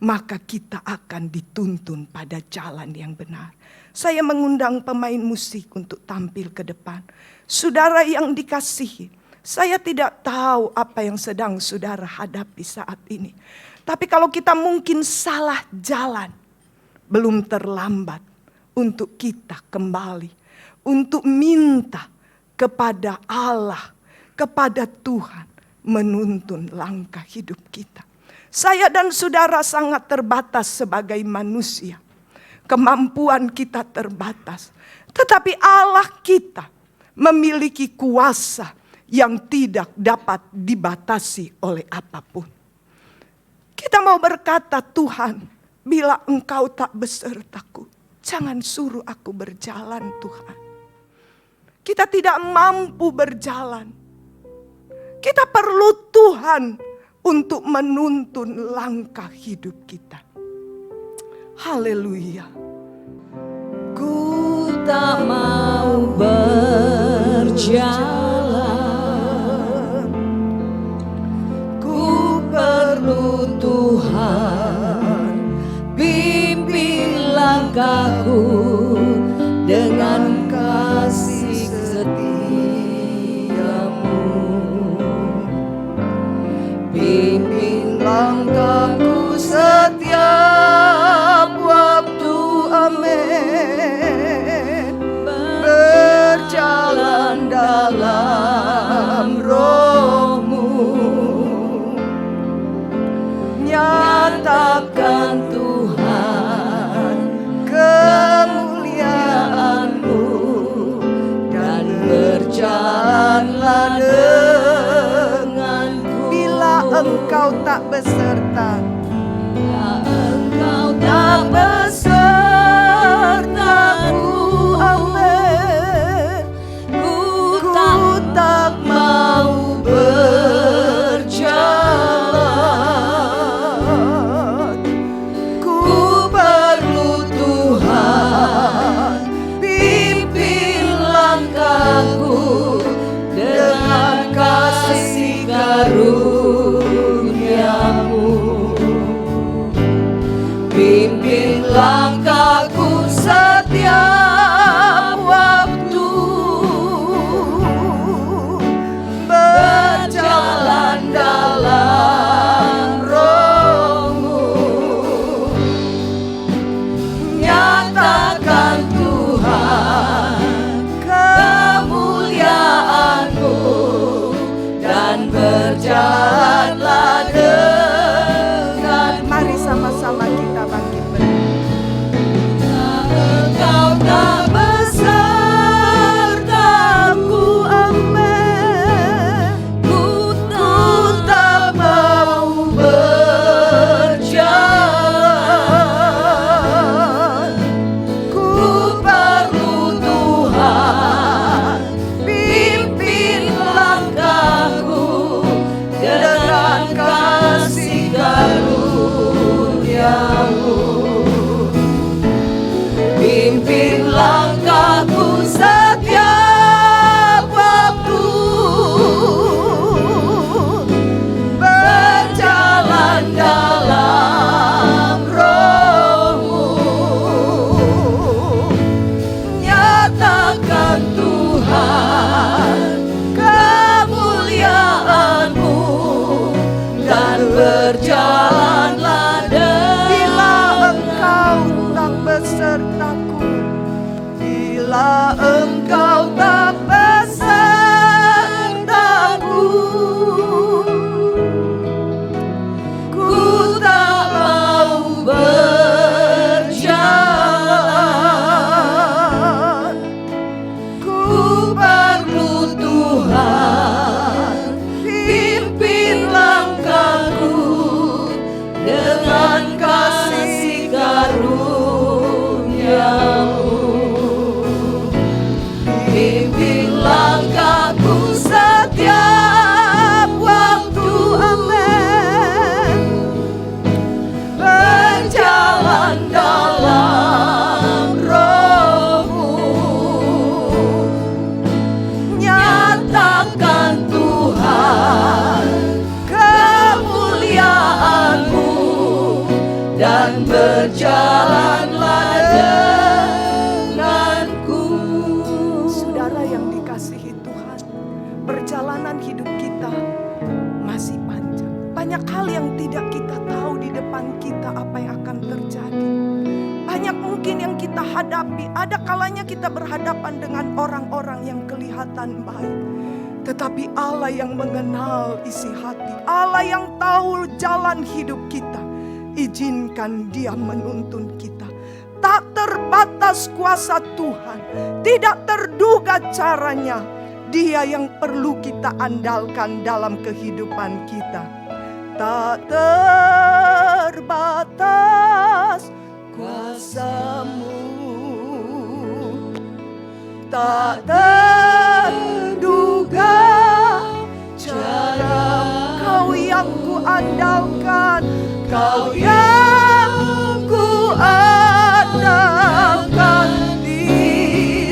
maka kita akan dituntun pada jalan yang benar. Saya mengundang pemain musik untuk tampil ke depan. Saudara yang dikasihi, saya tidak tahu apa yang sedang saudara hadapi saat ini. Tapi kalau kita mungkin salah jalan, belum terlambat untuk kita kembali. Untuk minta kepada Allah, kepada Tuhan, menuntun langkah hidup kita. Saya dan saudara sangat terbatas sebagai manusia. Kemampuan kita terbatas. Tetapi Allah kita memiliki kuasa yang tidak dapat dibatasi oleh apapun. Kita mau berkata, Tuhan, bila Engkau tak besertaku, jangan suruh aku berjalan, Tuhan. Kita tidak mampu berjalan. Kita perlu Tuhan untuk menuntun langkah hidup kita. Haleluya. Ku tak mau berjalan, ku perlu Tuhan, pimpin langkahku dengan kasih setiamu. Pimpin langkahku setiap waktu, amin. Berjalan dalam Roh-Mu, nyatakan Tuhan kemuliaan-Mu, dan berjalanlah denganku. Bila Engkau tak beserta, Engkau tak besertaku, amin. Ku tak mau berjalan. Ku perlu Tuhan, pimpin langkahku dengan kasih karunia-Mu. Pimpin langkahku setiap waktu, berjalan dalam Roh-Mu, nyatakan Tuhan kemuliaan-Mu, dan berjalanlah dengan. mari sama-sama kita bangkit berdiri. Engkau tak besertaku, amin. Ku tak mau berjalan. Ku perlu Tuhan, pimpin langkahku dengan kasih karunia-Mu. Pimpin langkahku setiap waktu, berjalan dalam Roh-Mu, nyatakan Tuhan kemuliaan-Mu, dan berjalanlah Bila Engkau tak besertaku, bila Engkau tak besertaku, ku tak mau berjalan. Ku perlu Tuhan, pimpin langkahku dengan kasih karunia-Mu. Pimpin langkahku setiap waktu, amin. Berjalan dalam Roh-Mu, nyatakan Tuhan kemuliaan-Mu, dan berjalanlah denganku. saudara yang dikasihi Tuhan, perjalanan hidup kita masih panjang. Banyak hal yang tidak kita tahu di depan kita apa yang akan terjadi. Banyak mungkin yang kita hadapi. Ada kalanya kita berhadapan dengan orang-orang yang kelihatan baik. Tetapi Allah yang mengenal isi hati, Allah yang tahu jalan hidup kita, izinkan Dia menuntun kita. Tak terbatas kuasa Tuhan, tidak terduga caranya. Dia yang perlu kita andalkan dalam kehidupan kita. Tak terbatas kuasa-Mu, tak terduga cara Kau yang ku andalkan, Kau yang ku andalkan di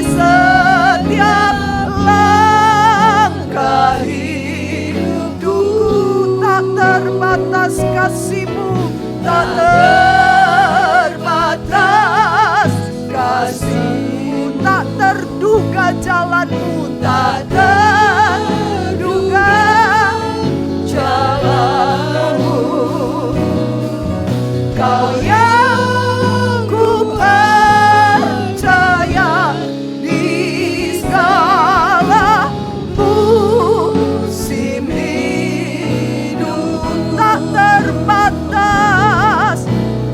setiap langkah hidupku. Tak terbatas kasih-Mu, tak terbatas kasih-Mu, tak terduga jalan-Mu, tak terduga jalan-Mu. Kau yang ku percaya di segala musim hidup. Tak terbatas,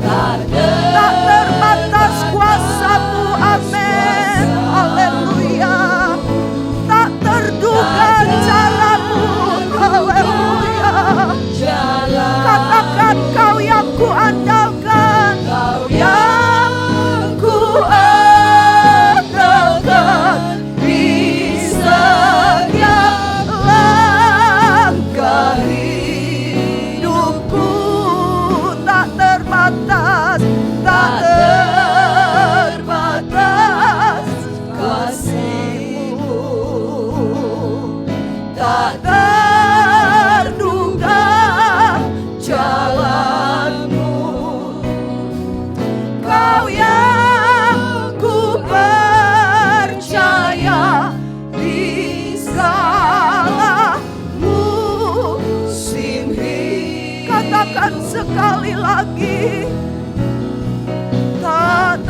tak terbatas kuasa-Mu, amin, haleluya. Tak terduga cara-Mu, haleluya. Katakan Kau yang ku andalkan, Kau yang ku andalkan di setiap langkah hidupku. Tak terbatas, tak terbatas kasih-Mu, tak terduga jalan-Mu. Kau yang ku percaya di segala musim hidup. Katakan sekali lagi, tak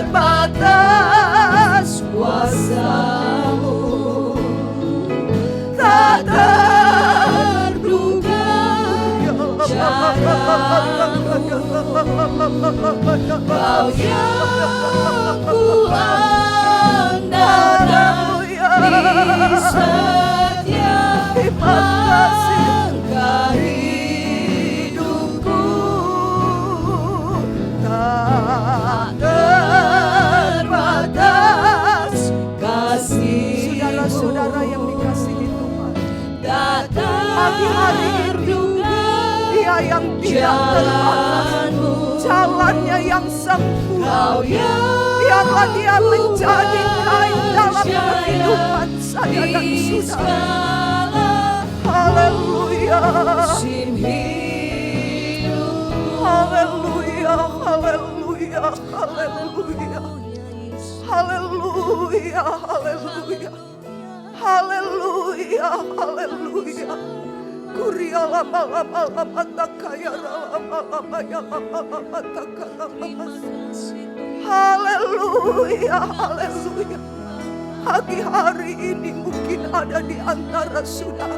terbatas kuasa-Mu, tak terduga jalan-Mu. Kau yang ku andalkan di setiap langkah hidupku. Tak terbatas kasih-Mu. Saudara-saudara yang dikasihi Tuhan, pagi hari ini Dia yang tidak terbatas, jalannya yang sempurna. Biarlah Dia menjadi kain dalam kehidupan saya dan saudara. Haleluya, haleluya, haleluya, haleluya, haleluya, haleluya, haleluya, haleluya. Kuria lama lama lama takaya lama lama ya lama lama takala lama. Haleluya, haleluya. Pagi hari ini mungkin ada di antara saudara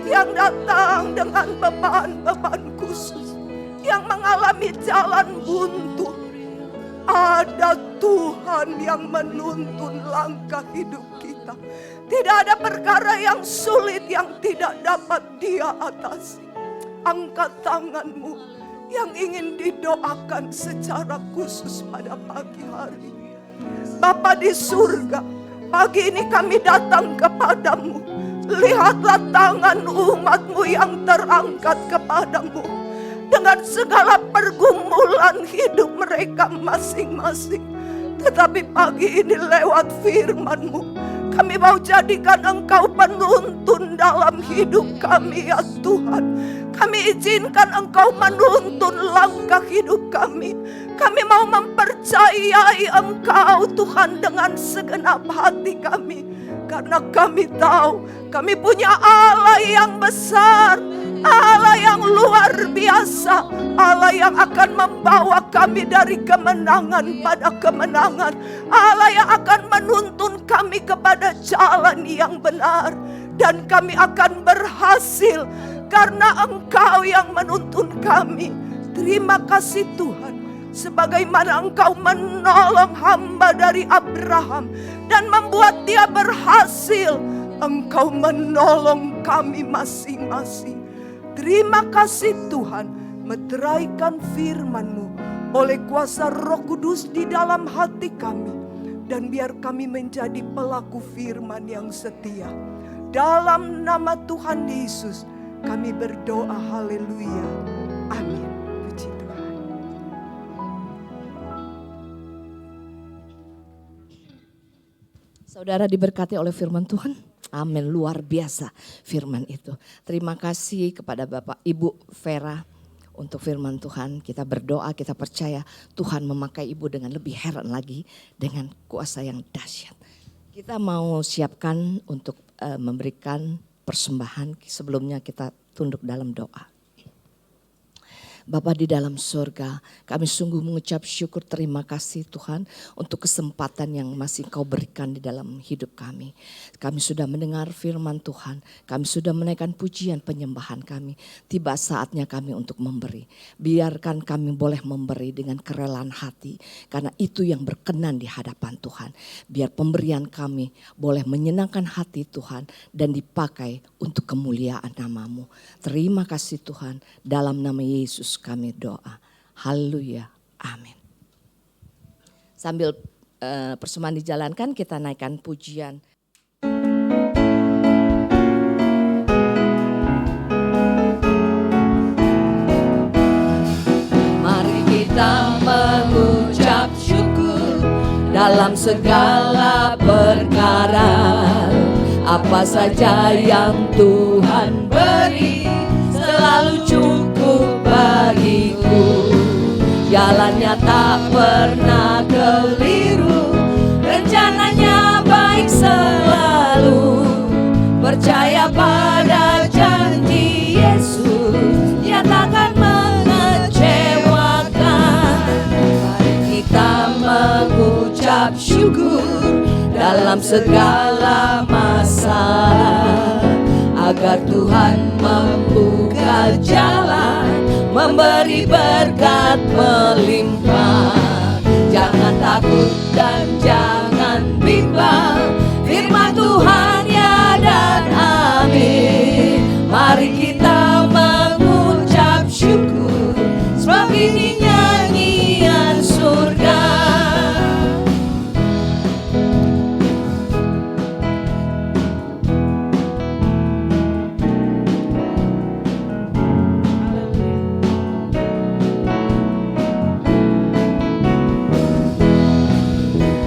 yang datang dengan beban-beban khusus, yang mengalami jalan buntu. Ada Tuhan yang menuntun langkah hidup kita. Tidak ada perkara yang sulit yang tidak dapat Dia atasi. Angkat tanganmu yang ingin didoakan secara khusus pada pagi hari. Bapa di surga, pagi ini kami datang kepadamu. Lihatlah tangan umat-Mu yang terangkat kepadamu dengan segala pergumulan hidup mereka masing-masing. Tetapi pagi ini lewat firman-Mu, kami mau jadikan Engkau penuntun dalam hidup kami ya Tuhan. Kami izinkan Engkau menuntun langkah hidup kami. Kami mau mempercayai Engkau Tuhan dengan segenap hati kami. Karena kami tahu kami punya Allah yang besar, Allah yang luar biasa, Allah yang akan membawa kami dari kemenangan pada kemenangan, Allah yang akan menuntun kami kepada jalan yang benar. Dan kami akan berhasil karena Engkau yang menuntun kami. Terima kasih Tuhan, sebagaimana Engkau menolong hamba dari Abraham dan membuat dia berhasil, Engkau menolong kami masing-masing. Terima kasih Tuhan, meteraikan firman-Mu oleh kuasa Roh Kudus di dalam hati kami. Dan biar kami menjadi pelaku firman yang setia. Dalam nama Tuhan Yesus kami berdoa, haleluya, amin. Puji Tuhan. Saudara diberkati oleh firman Tuhan. Amin, luar biasa firman itu. Terima kasih kepada Bapak Ibu Vera untuk firman Tuhan. Kita berdoa, kita percaya Tuhan memakai Ibu dengan lebih heran lagi dengan kuasa yang dahsyat. Kita mau siapkan untuk memberikan persembahan. Sebelumnya kita tunduk dalam doa. Bapa di dalam surga, kami sungguh mengucap syukur, terima kasih Tuhan untuk kesempatan yang masih Kau berikan di dalam hidup kami. Kami sudah mendengar firman Tuhan, kami sudah menaikkan pujian penyembahan kami. Tiba saatnya kami untuk memberi. Biarkan kami boleh memberi dengan kerelaan hati, karena itu yang berkenan di hadapan Tuhan. Biar pemberian kami boleh menyenangkan hati Tuhan dan dipakai untuk kemuliaan nama-Mu. Terima kasih Tuhan, dalam nama Yesus kami doa. Haleluya. Amin. Sambil persembahan dijalankan, kita naikkan pujian. Mari kita mengucap syukur dalam segala perkara. Apa saja yang Tuhan beri selalu cukup bagiku. Jalannya tak pernah keliru, rencananya baik selalu. Percaya pada janji Yesus, Dia takkan mengecewakan. Mari kita mengucap syukur dalam segala masalah, agar Tuhan membuka jalan, memberi berkat melimpah. Jangan takut dan jangan bimbang, firman Tuhan ya dan amin. Mari kita mengucap syukur, sebab ini nyanyian surga.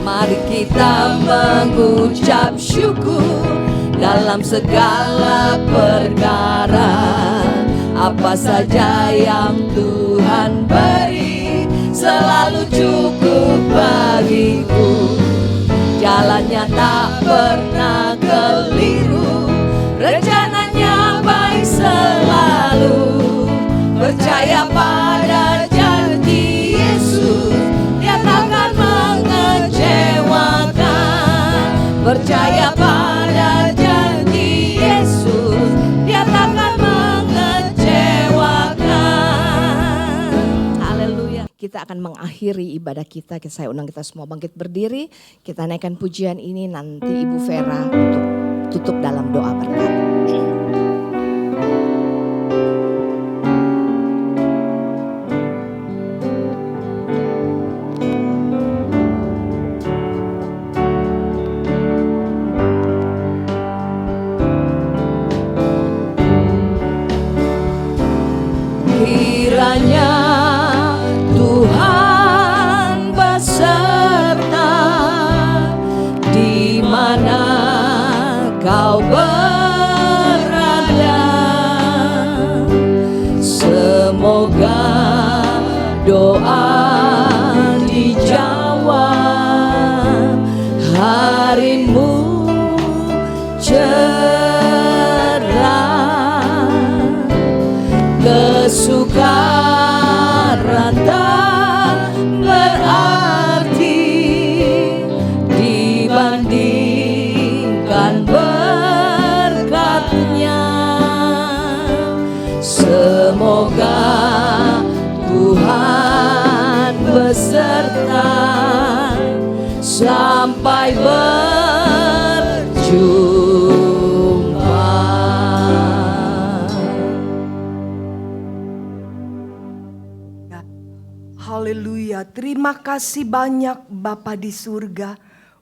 Mari kita mengucap syukur dalam segala perkara. Apa saja yang Tuhan beri selalu cukup bagiku. Jalannya tak pernah keliru, rencananya baik selalu. Percaya pada janji Yesus, Dia takkan mengecewakan. Percaya pada janji Yesus, Dia takkan mengecewakan. Haleluya. Kita akan mengakhiri ibadah kita. Saya undang kita semua bangkit berdiri. Kita naikkan pujian ini, nanti Ibu Vera untuk tutup dalam doa berkat. Kiranya Tuhan beserta di mana kau berada. Semoga doa dijawab, harimu cerah, kesukaran tak berarti dibandingkan berkatnya. Semoga Tuhan beserta sampai berjumpa. Terima kasih banyak Bapa di surga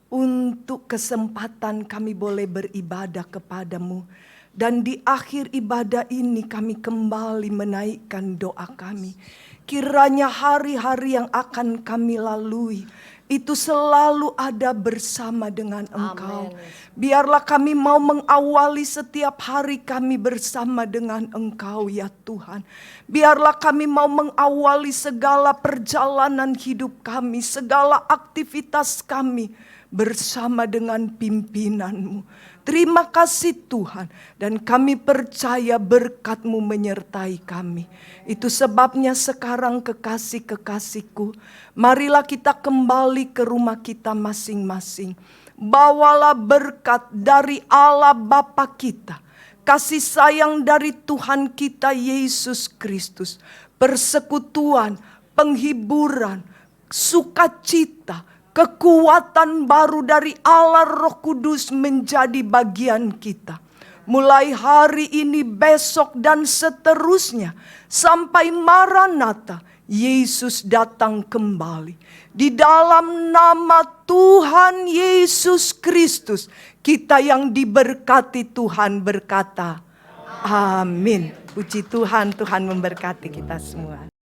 untuk kesempatan kami boleh beribadah kepadamu. Dan di akhir ibadah ini kami kembali menaikkan doa kami. Kiranya hari-hari yang akan kami lalui itu selalu ada bersama dengan Engkau. Biarlah kami mau mengawali setiap hari kami bersama dengan Engkau ya Tuhan. Biarlah kami mau mengawali segala perjalanan hidup kami, segala aktivitas kami bersama dengan pimpinan-Mu. Terima kasih Tuhan, dan kami percaya berkat-Mu menyertai kami. Itu sebabnya sekarang kekasih-kekasihku, marilah kita kembali ke rumah kita masing-masing. Bawalah berkat dari Allah Bapa kita, kasih sayang dari Tuhan kita Yesus Kristus, persekutuan, penghiburan, sukacita, kekuatan baru dari Allah Roh Kudus menjadi bagian kita. Mulai hari ini, besok, dan seterusnya. Sampai Maranatha, Yesus datang kembali. Di dalam nama Tuhan Yesus Kristus, kita yang diberkati Tuhan berkata, amin. Puji Tuhan, Tuhan memberkati kita semua.